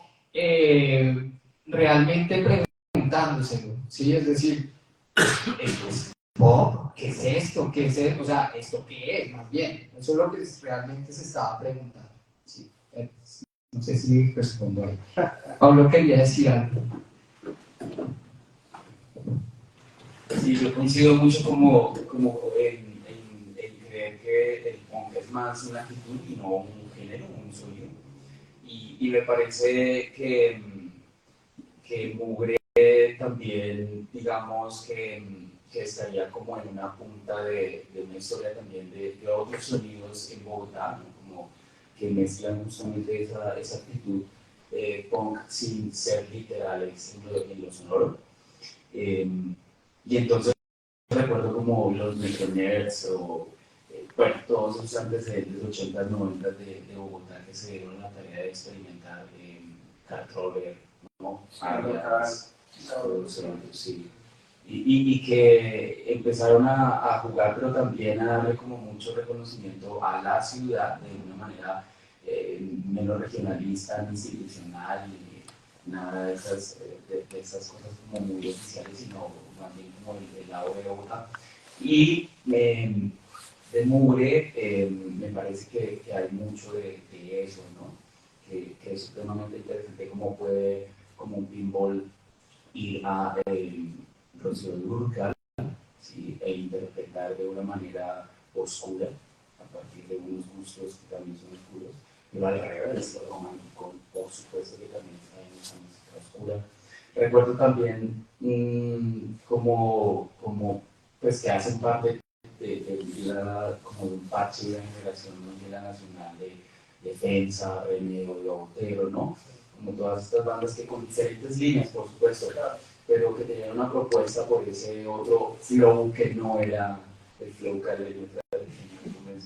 realmente preguntándoselo, ¿sí? Es decir, ¿esto es pop? ¿Qué es esto? ¿Qué es esto? O sea, ¿esto qué es? Más bien, eso es lo que realmente se estaba preguntando, ¿sí? No sé si respondo ahí. Pablo quería decir algo. Sí, yo coincido mucho como en creer que el punk es más una actitud y no un género, un sonido. Y me parece que Mugre también, digamos, que estaría como en una punta de una historia también de otros sonidos en Bogotá, ¿no? Como que mezclan justamente esa actitud punk sin ser literales en lo sonoro. Y entonces recuerdo como los Metronerds o, bueno, todos esos antes de los 80s, 90s de Bogotá que se dieron la tarea de experimentar Cat Roller, ¿no? Arias, todos ellos, sí. Y que empezaron a jugar, pero también a darle como mucho reconocimiento a la ciudad de una manera menos regionalista, institucional, nada de esas cosas como muy oficiales, sino más bien como el lado de Bogotá. Y de Mugre me parece que hay mucho de eso, ¿no? Que es supremamente interesante cómo puede, como un pinball, ir a Rocío Dúrcal, ¿sí? E interpretar de una manera oscura, a partir de unos gustos que también son oscuros, pero al revés, lo romántico, por supuesto que también está en esa música oscura. Recuerdo también como pues que hacen parte como de un parche de la generación de la nacional de Defensa, René o de Botero, ¿no? Como todas estas bandas que con diferentes líneas, por supuesto, pero que tenían una propuesta por ese otro flow que no era el flow caleño tradicional,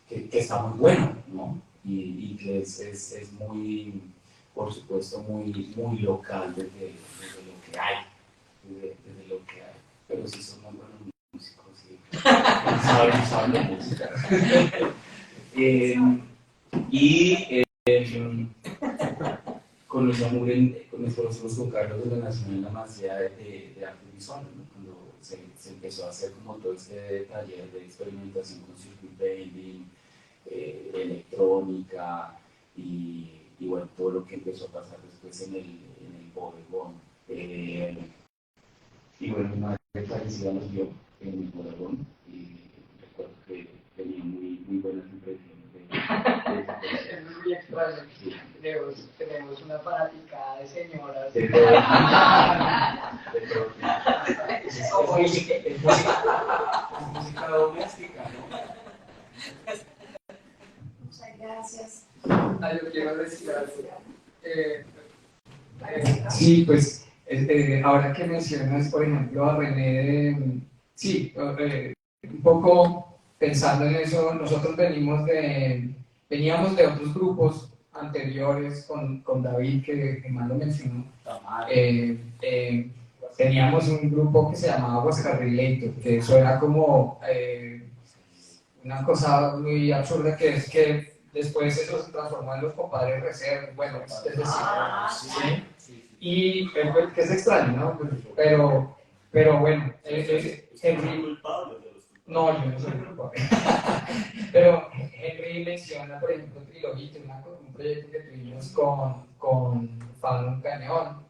que está muy bueno, ¿no? Y que es muy, por supuesto, muy, muy local desde lo que hay, desde lo que hay. Pero sí son muy buenos músicos, sí. saben la música. Conocí a Mugre, nos conocimos con Carlos de la Nacional en la Masía de Arte Visual, ¿no? Cuando se empezó a hacer como todo este taller de experimentación con circuit bending, electrónica y bueno, todo lo que empezó a pasar después en el bodegón. Y bueno, mi madre fallecida nos vio en el bodegón y recuerdo que tenía muy, muy buenas impresiones de Es muy extraño. sí. Tenemos una fanaticada de señoras. Es música doméstica, ¿no? Muchas gracias. Yo quiero decir algo. Sí, pues ahora que mencionas, por ejemplo, a René, sí, un poco pensando en eso, nosotros veníamos de otros grupos anteriores con David, que más lo mencionó. teníamos un grupo que se llamaba Huascarrileito, que eso era como una cosa muy absurda, que es que después eso se transformó en los compadres reservas, bueno, es decir, ¿sí? Y que es extraño, ¿no? Pero bueno, Henry, no, yo no soy culpable. Pero Henry menciona, por ejemplo, Trilogite, un proyecto que tuvimos con Fallon Caneón.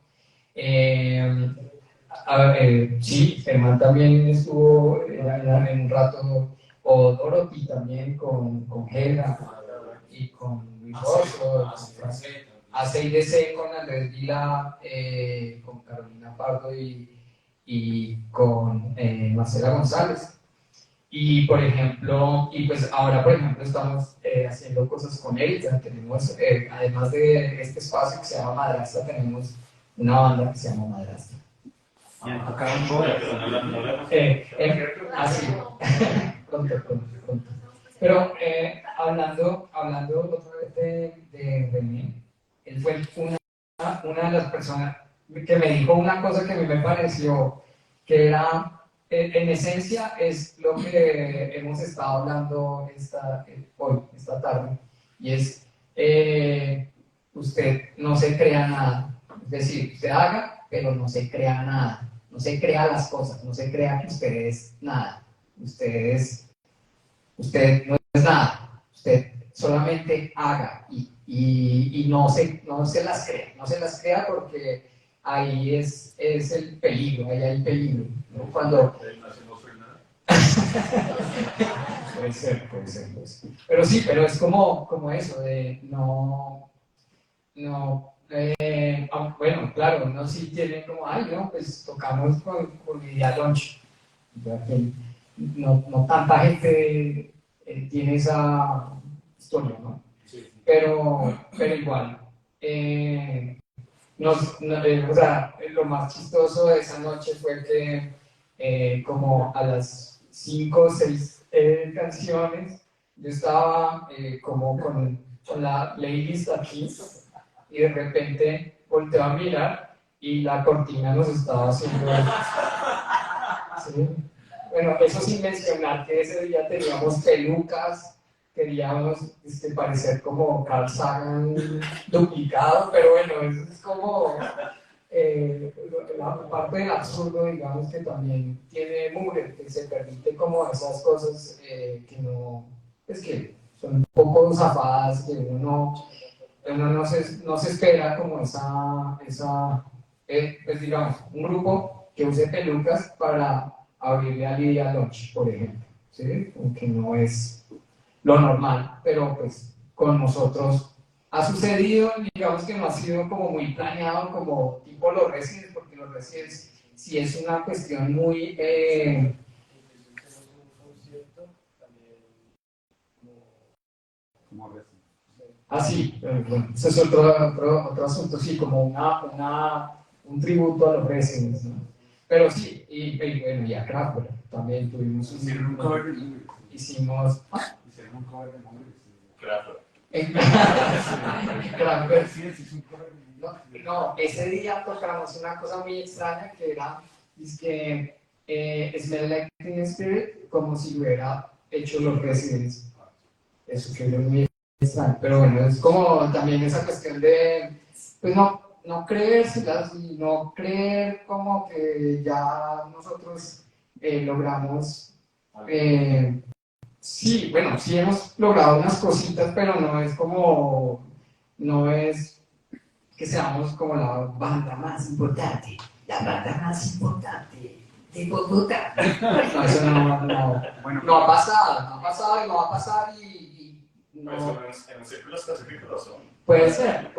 Sí, Germán también estuvo en un rato, o Dorothy también con Helga y con Luis Rosso, A6DC con Andrés Vila, con Carolina Pardo y con Marcela González. Y por ejemplo, y pues ahora por ejemplo estamos haciendo cosas con Erika, tenemos, además de este espacio que se llama Madrastra, tenemos una banda que se llama Madrastra. Así, pronto. Pero hablando otra vez de René, él fue una de las personas que me dijo una cosa que a mí me pareció que era, en esencia, es lo que hemos estado hablando esta tarde, y es, usted no se crea nada, es decir, usted haga, pero no se crea nada, no se crea las cosas, no se crea que usted es nada, usted no es nada, usted solamente haga y no se las crea porque ahí es el peligro, ahí hay peligro, ¿no? Cuando... puede ser. Pero sí, pero es como eso, de bueno, claro, uno sí tiene como, ay, no, pues tocamos con Idea Launch, no tanta gente tiene esa historia, ¿no? Sí. Pero igual, o sea, lo más chistoso de esa noche fue que como a las 5 o 6 canciones, yo estaba como con la playlist aquí y de repente volteo a mirar y la cortina nos estaba haciendo... ¿sí? Bueno, eso sin mencionar que ese día teníamos pelucas, queríamos parecer como Carl Sagan duplicado, pero bueno, eso es como la parte del absurdo, digamos, que también tiene Mugre, que se permite como esas cosas que no, es que son un poco zafadas, que uno no se espera como pues digamos, un grupo que use pelucas para abrirle a Lidia Lunch, por ejemplo, ¿sí? Que no es lo normal, pero pues con nosotros ha sucedido, digamos que no ha sido como muy planeado como tipo los Residents, porque los Residents sí es una cuestión muy... sí, bueno, ese es otro asunto, sí, como un tributo a los Residents, ¿no? Pero sí, y bueno, y a Kraftwerk también tuvimos un cover, hicimos un cover de Kraftwerk. No, ese día tocamos una cosa muy extraña que era, Smell Like Teen Spirit, como si hubiera hecho los Residents. Eso que es muy extraño, pero bueno, es como también esa cuestión de, pues no creérselas y no creer como que ya nosotros logramos, sí, bueno, sí hemos logrado unas cositas, pero no es que seamos como la banda más importante de Bogotá. No, eso no ha pasado y no va a pasar y no. En el círculo específico lo son. Puede ser.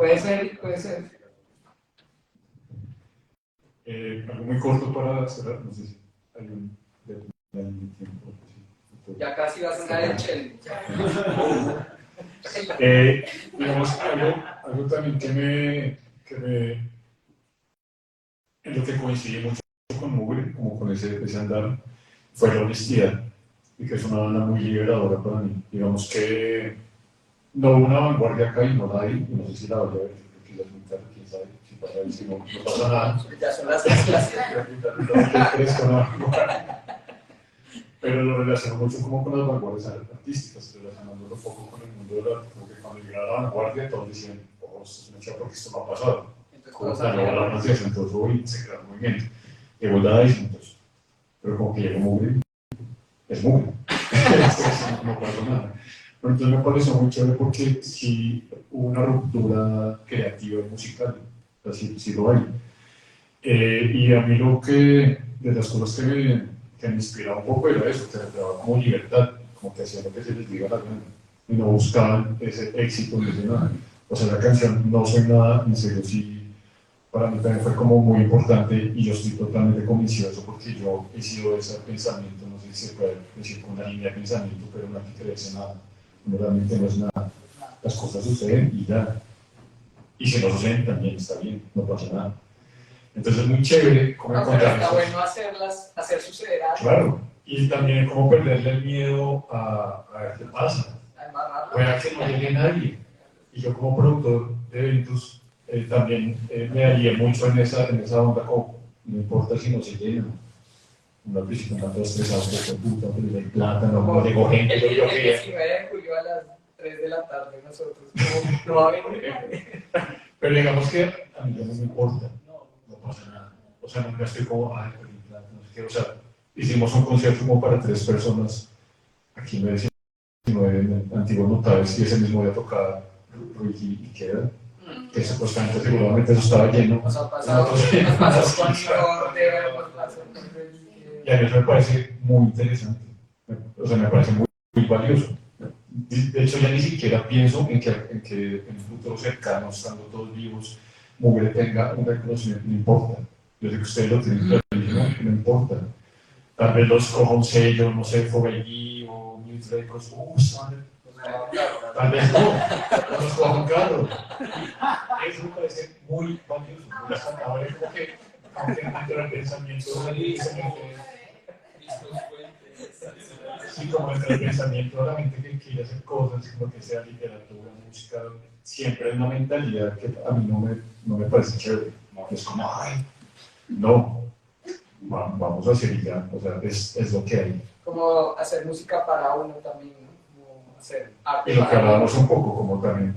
Algo muy corto para cerrar, no sé si hay un tiempo. Ya casi va a sonar el chelo. Digamos, algo también que me en lo que coincidí mucho con Mugre, como con ese andar, fue la honestidad, y que es una banda muy liberadora para mí. Digamos que no hubo una vanguardia acá y no la hay, y no sé si la voy a ver, quizás muy tarde, quién sabe, si pasa ahí, si no pasa nada. Ya son las 3 clases. Pero lo relaciono mucho como con las vanguardias artísticas, relacionándolo un poco con el mundo del arte, porque cuando llega la vanguardia todos decían, oh, esto es una chica porque esto no ha pasado. Como está luego la francesa, entonces hoy se crea un movimiento. Llegó el dadaísmo, entonces, pero como que llegó mugre, es mugre. No pasó nada. Pero entonces me pareció muy chévere porque sí hubo una ruptura creativa y musical, así sí lo hay. Y a mí lo que, de las cosas que me inspiraba un poco era eso, que se daba como libertad, como que hacían lo que se les diga la gana, y no buscaban ese éxito ni ese nada. O sea, la canción No Soy Nada, en serio, sí, para mí también fue como muy importante y yo estoy totalmente convencido de eso porque yo he sido de ese pensamiento, no sé si se puede decir con una línea de pensamiento, pero no hay que creerse nada, no, realmente no es nada. Las cosas suceden y ya. Y si no suceden también está bien, no pasa nada. Entonces es muy chévere cómo No, pero encontrar está eso. bueno hacer suceder algo, Claro, y también cómo perderle el miedo a ver qué pasa. a embarrarlo. Puede que no llegue nadie. Y yo como productor de eventos también me haría mucho en esa onda, como no importa si no se llena. Una piscina está todo estresado, por puta, pero hay plata, no llegó gente, El yo creo 19 de julio a las 3 de la tarde nosotros, no va a venir. Pero digamos que a mí ya no me importa, no pasa nada. O sea, nunca estoy como, ay, pero hay plata, no sé qué. O sea, hicimos un concierto como para 3 personas aquí en Medellín, en Antiguos Notables, y ese mismo día tocaba Ruigi y Queda, que supuestamente seguramente eso estaba lleno. Nos ha pasado con Norte, nos pasó con Y a mí eso me parece muy interesante, o sea, me parece muy valioso. De hecho, ya ni siquiera pienso en que en un futuro cercano, estando todos vivos, Mugre tenga un reconocimiento, no importa. Yo sé que ustedes lo tienen clarísimo, no importa. Tal vez los coja un sello, no sé, Fogelí o News Records, tal vez no, no los coja un carro. Eso me parece muy valioso, muy destacable, como que, aunque dentro del pensamiento sí, como dentro del pensamiento de la gente que quiere hacer cosas, como que sea literatura, música, siempre hay una mentalidad que a mí no me parece chévere. Es como, ay, no, vamos a hacer ya, o sea, es lo que hay. como hacer música para uno también, ¿no? Como hacer arte Y lo que para uno. hablábamos un poco, como también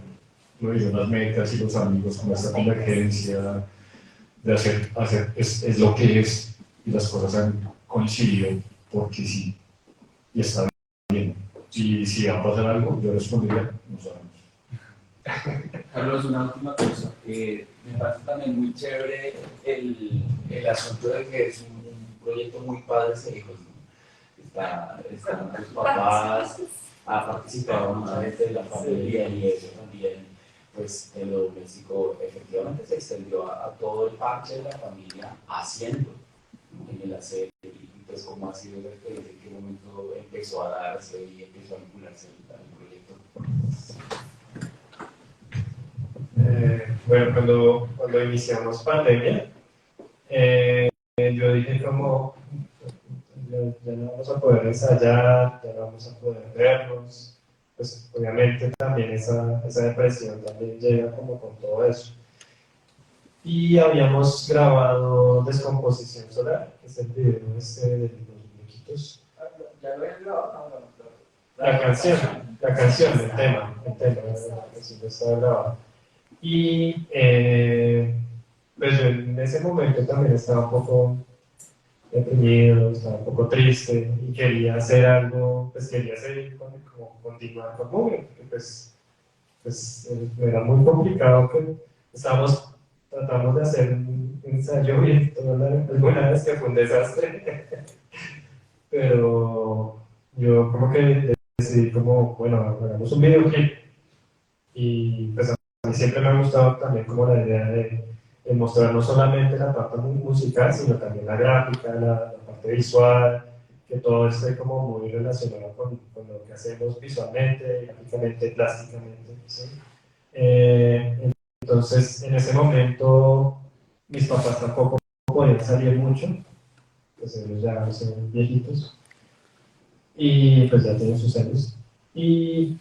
lo dicen las metas y los amigos, como esta convergencia de hacer es lo que es, y las cosas han coincidido porque sí, y está bien. Y si va a pasar algo, yo respondería, no sabemos. Carlos, una última cosa. Me parece también muy chévere el asunto de que es un proyecto muy padres e hijos, ¿no? Están tus papás, ha participado mucha gente de la familia y eso también, pues en lo doméstico efectivamente se extendió a todo el parche de la familia haciendo, ¿no? En el hacer. Y pues cómo ha sido la experiencia, en qué momento empezó a darse y empezó a vincularse al proyecto. Bueno, cuando iniciamos pandemia, yo dije como, ya no vamos a poder ensayar, ya no vamos a poder vernos, pues obviamente también esa depresión también llega como con todo eso. Y habíamos grabado Descomposición Solar, que es el video de los muñequitos. ¿Ya lo habían grabado? La canción, el tema, la canción estaba grabada. Y pues yo en ese momento también estaba un poco deprimido, estaba un poco triste y quería hacer algo, pues quería seguir como continuar con Mugre, porque pues era muy complicado que tratamos de hacer un ensayo bien, alguna vez que fue un desastre, pero yo como que decidí como, bueno, hagamos un videoclip y pues a mí siempre me ha gustado también como la idea de mostrar no solamente la parte musical, sino también la gráfica, la parte visual, que todo esté como muy relacionado con lo que hacemos visualmente, gráficamente, plásticamente, ¿sí? Entonces, en ese momento, mis papás tampoco podían salir mucho, pues ellos ya son viejitos, y pues ya tienen sus años. Y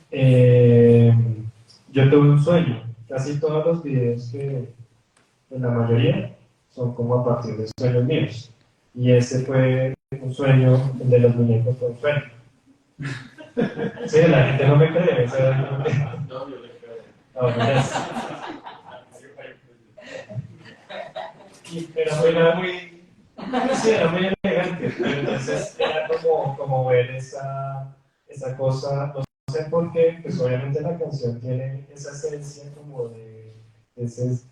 yo tuve un sueño, casi todos los videos en la mayoría, son como a partir de sueños míos. Y ese fue un sueño, el de los muñecos fue un sueño. Sí, la gente no me cree, o sea, no, No, yo le creo. Y era muy, sí, era muy elegante, pero entonces era como ver esa cosa, no sé por qué, pues obviamente la canción tiene esa esencia como de esos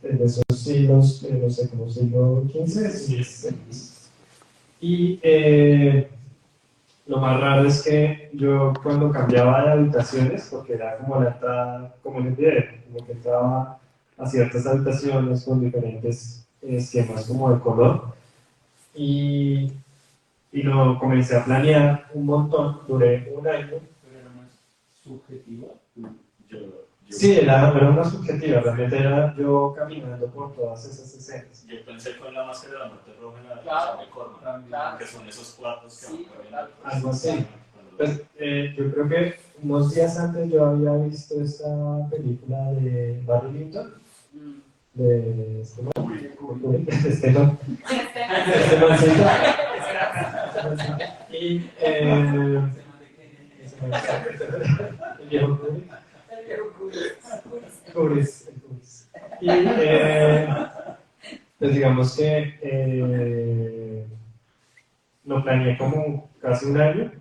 siglos, no sé, como siglo XV, XVI. Y lo más raro es que yo cuando cambiaba de habitaciones, porque era como la entrada, como en el video, como que entraba a ciertas habitaciones con diferentes esquemas como de color, y lo comencé a planear un montón, duré un año. Pero era más subjetiva. Sí, era una subjetiva, realmente era yo caminando por todas esas escenas. Yo pensé con la máscara de la muerte roja en la Claro, de Corman, claro. que son esos cuartos que Sí, van total. Algo así. Pues yo creo que unos días antes yo había visto esta película de Barry Lyndon, de este man, este man, este mancito. Y el viejo Kubrick. Y pues digamos que lo planeé como casi un año.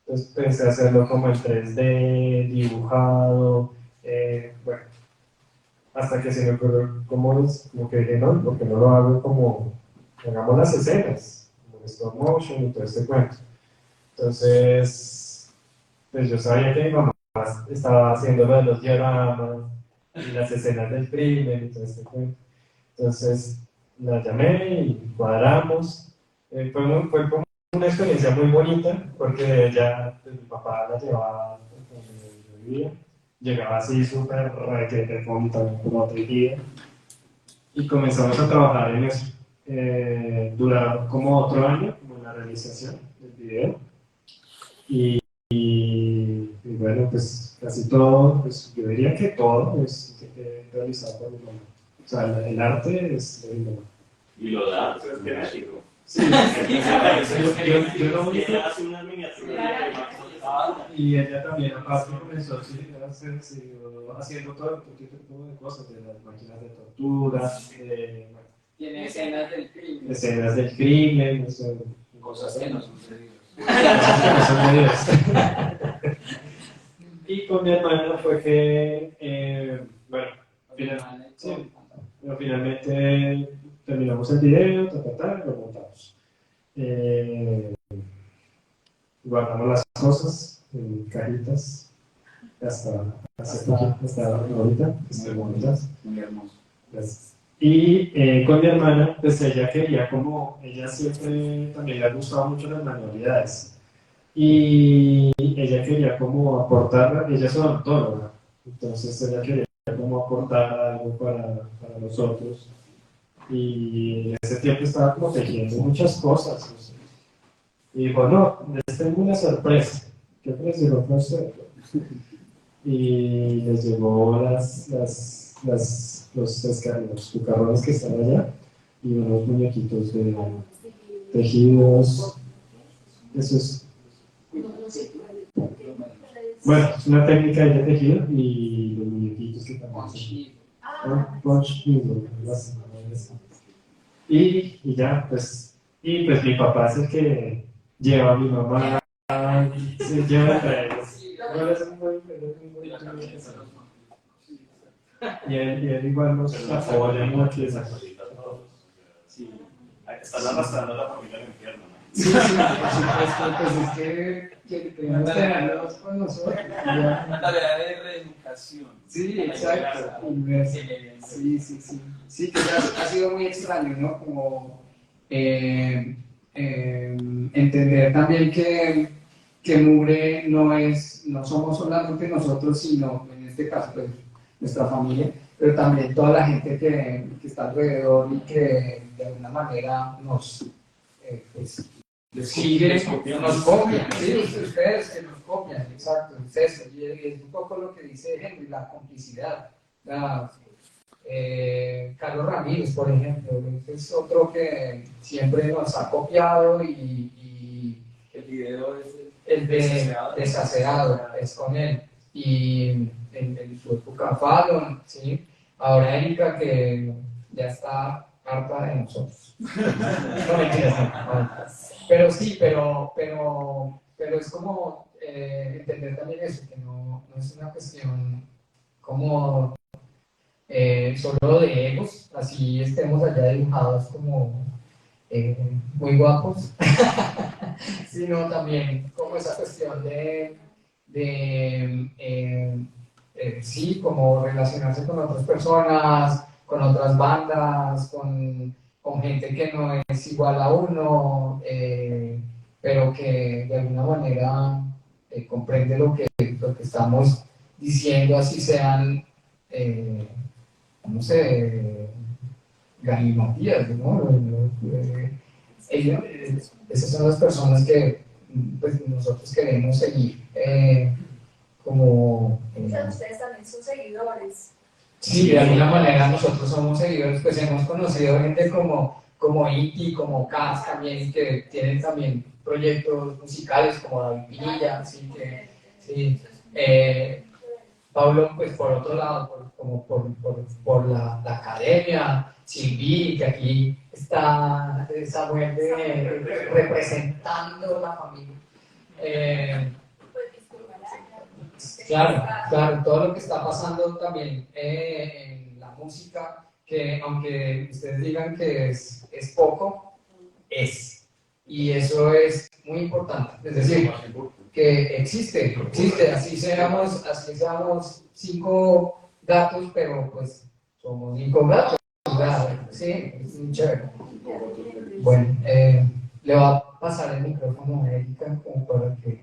Entonces pensé hacerlo como en 3D, dibujado, bueno, hasta que se me ocurrió como que dije, no, porque no lo hago como, hagamos las escenas, como en stop motion y todo este cuento. Entonces, pues yo sabía que mi mamá estaba haciendo lo de los dioramas y las escenas del crimen y todo este cuento. Entonces, la llamé y cuadramos. Fue como una experiencia muy bonita porque ella, pues, mi papá la llevaba donde yo vivía, llegaba así súper requete protegida y comenzamos a trabajar en eso. Duraron como otro año, como en la realización del video y bueno, pues casi todo, pues yo diría que todo es realizado por mi mamá. O sea, el arte es de mi mamá. Y lo de arte es genético. Sí, yo lo único. Ella hace unas miniaturas Y ella también, aparte, comenzó siguió haciendo todo tipo de cosas, de las máquinas de tortura, Tiene escenas del crimen. escenas del crimen, Cosas que no son seridas. Y con mi hermana fue que, bueno, finalmente terminamos el video, lo montamos. Guardamos las cosas en cajitas hasta ahorita, que están bonitas. Muy hermoso. Gracias. Y con mi hermana, pues ella quería ella siempre también le ha gustado mucho las manualidades. Y ella quería como aportar, ella es odontóloga, entonces ella quería como aportar algo para nosotros. Y en ese tiempo estaba como tejiendo muchas cosas. O sea, y dijo, no, les tengo una sorpresa. ¿Qué ofreció? No sé. Y les llevó los cucarrones que están allá y unos muñequitos de tejidos. Eso es. Bueno, es una técnica de tejido y los muñequitos que también son. Punch needle, algo así. Y ya, pues mi papá es el que lleva a mi mamá, se lleva entre ellos. Bueno, es muy y él igual nos apoya mucho. Sí. Estás arrastrando a la familia al infierno, ¿no? Sí, por supuesto, pues es que tenemos que tenerlos con nosotros. Una tarea de reeducación. Sí, exacto. Sí. Sí, que ha sido muy extraño, ¿no? Como entender también que Mugre no somos solamente nosotros, sino en este caso, pues, nuestra familia, pero también toda la gente que está alrededor y que de alguna manera nos sigue, nos copian, sí, ustedes que nos copian, exacto, es eso, y es un poco lo que dice Henry, la complicidad, Carlos Ramírez, por ejemplo, es otro que siempre nos ha copiado y El video es el de Desacerado es con él. Y en su época Fallon, ¿sí? Ahora Erika, que ya está harta de nosotros. No mentiras, no. Pero sí, pero es como entender también eso, que no es una cuestión como solo de egos, así estemos allá dibujados como muy guapos, sino también como esa cuestión sí, como relacionarse con otras personas, con otras bandas, con gente que no es igual a uno, pero que de alguna manera comprende lo que estamos diciendo, así sean, no sé, galimatías, ¿no? Esas son las personas que pues, nosotros queremos seguir como... Ustedes también son seguidores. Sí, de alguna manera nosotros somos seguidores, pues hemos conocido gente como Inti, como Cas también, que tienen también proyectos musicales como David Pinilla, ¿sí? Sí. Pablo, pues por otro lado, por la academia, Silvi, que aquí está Samuel representando la familia. Claro, todo lo que está pasando también en la música, que aunque ustedes digan que es poco, es. Y eso es muy importante. Es decir, que existe, así seamos 5 gatos, pero pues somos 5 gatos, ¿verdad? Sí, es muy chévere. Bueno, le va a pasar el micrófono a Erika como para que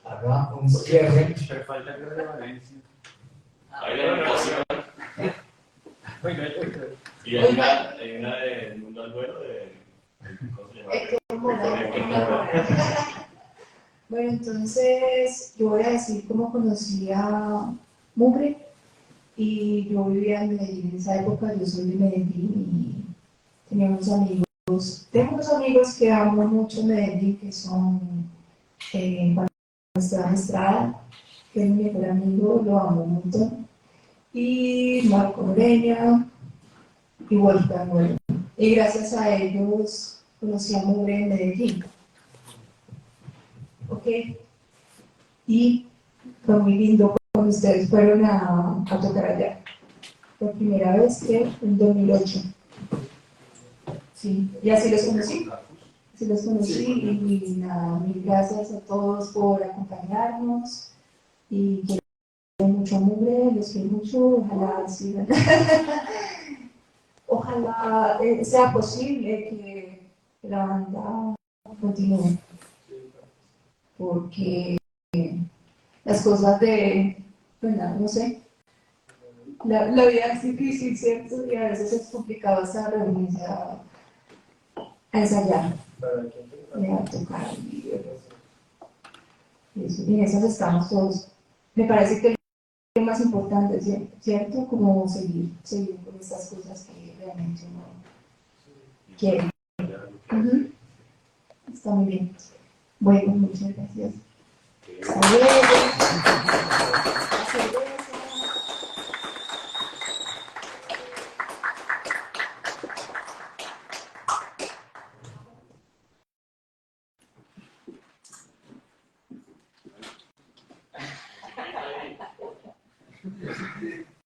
haga un cierre. Pero falta que de Valencia. Y hay una de Mundo al Vuelo de... ¿cómo se llama? Bueno, entonces yo voy a decir cómo conocí a Mugre, y yo vivía en Medellín en esa época. Yo soy de Medellín y tenía unos amigos, tengo unos amigos que amo mucho en Medellín, que son Juan Esteban Estrada, que es mi mejor amigo, lo amo un montón, y Marco Moreña y Wolfgang Moreña. Y gracias a ellos conocí a Mugre en Medellín. ¿Ok? Y fue muy lindo cuando ustedes fueron a tocar allá. Por primera vez que en 2008. Sí, y así los conocí. Así los conocí y nada, mil gracias a todos por acompañarnos. Y quiero mucho a Mugre, los quiero mucho, ojalá sigan. Ojalá sea posible que la banda continúe, porque las cosas bueno, no sé, la vida es difícil, ¿cierto? Y a veces es complicado hasta reunirse a ensayar, a tocar, y en esas estamos todos. Me parece que lo más importante, ¿cierto? Como seguir con estas cosas que realmente uno quiere. Está muy bien. Bueno, muchas gracias. Hasta luego.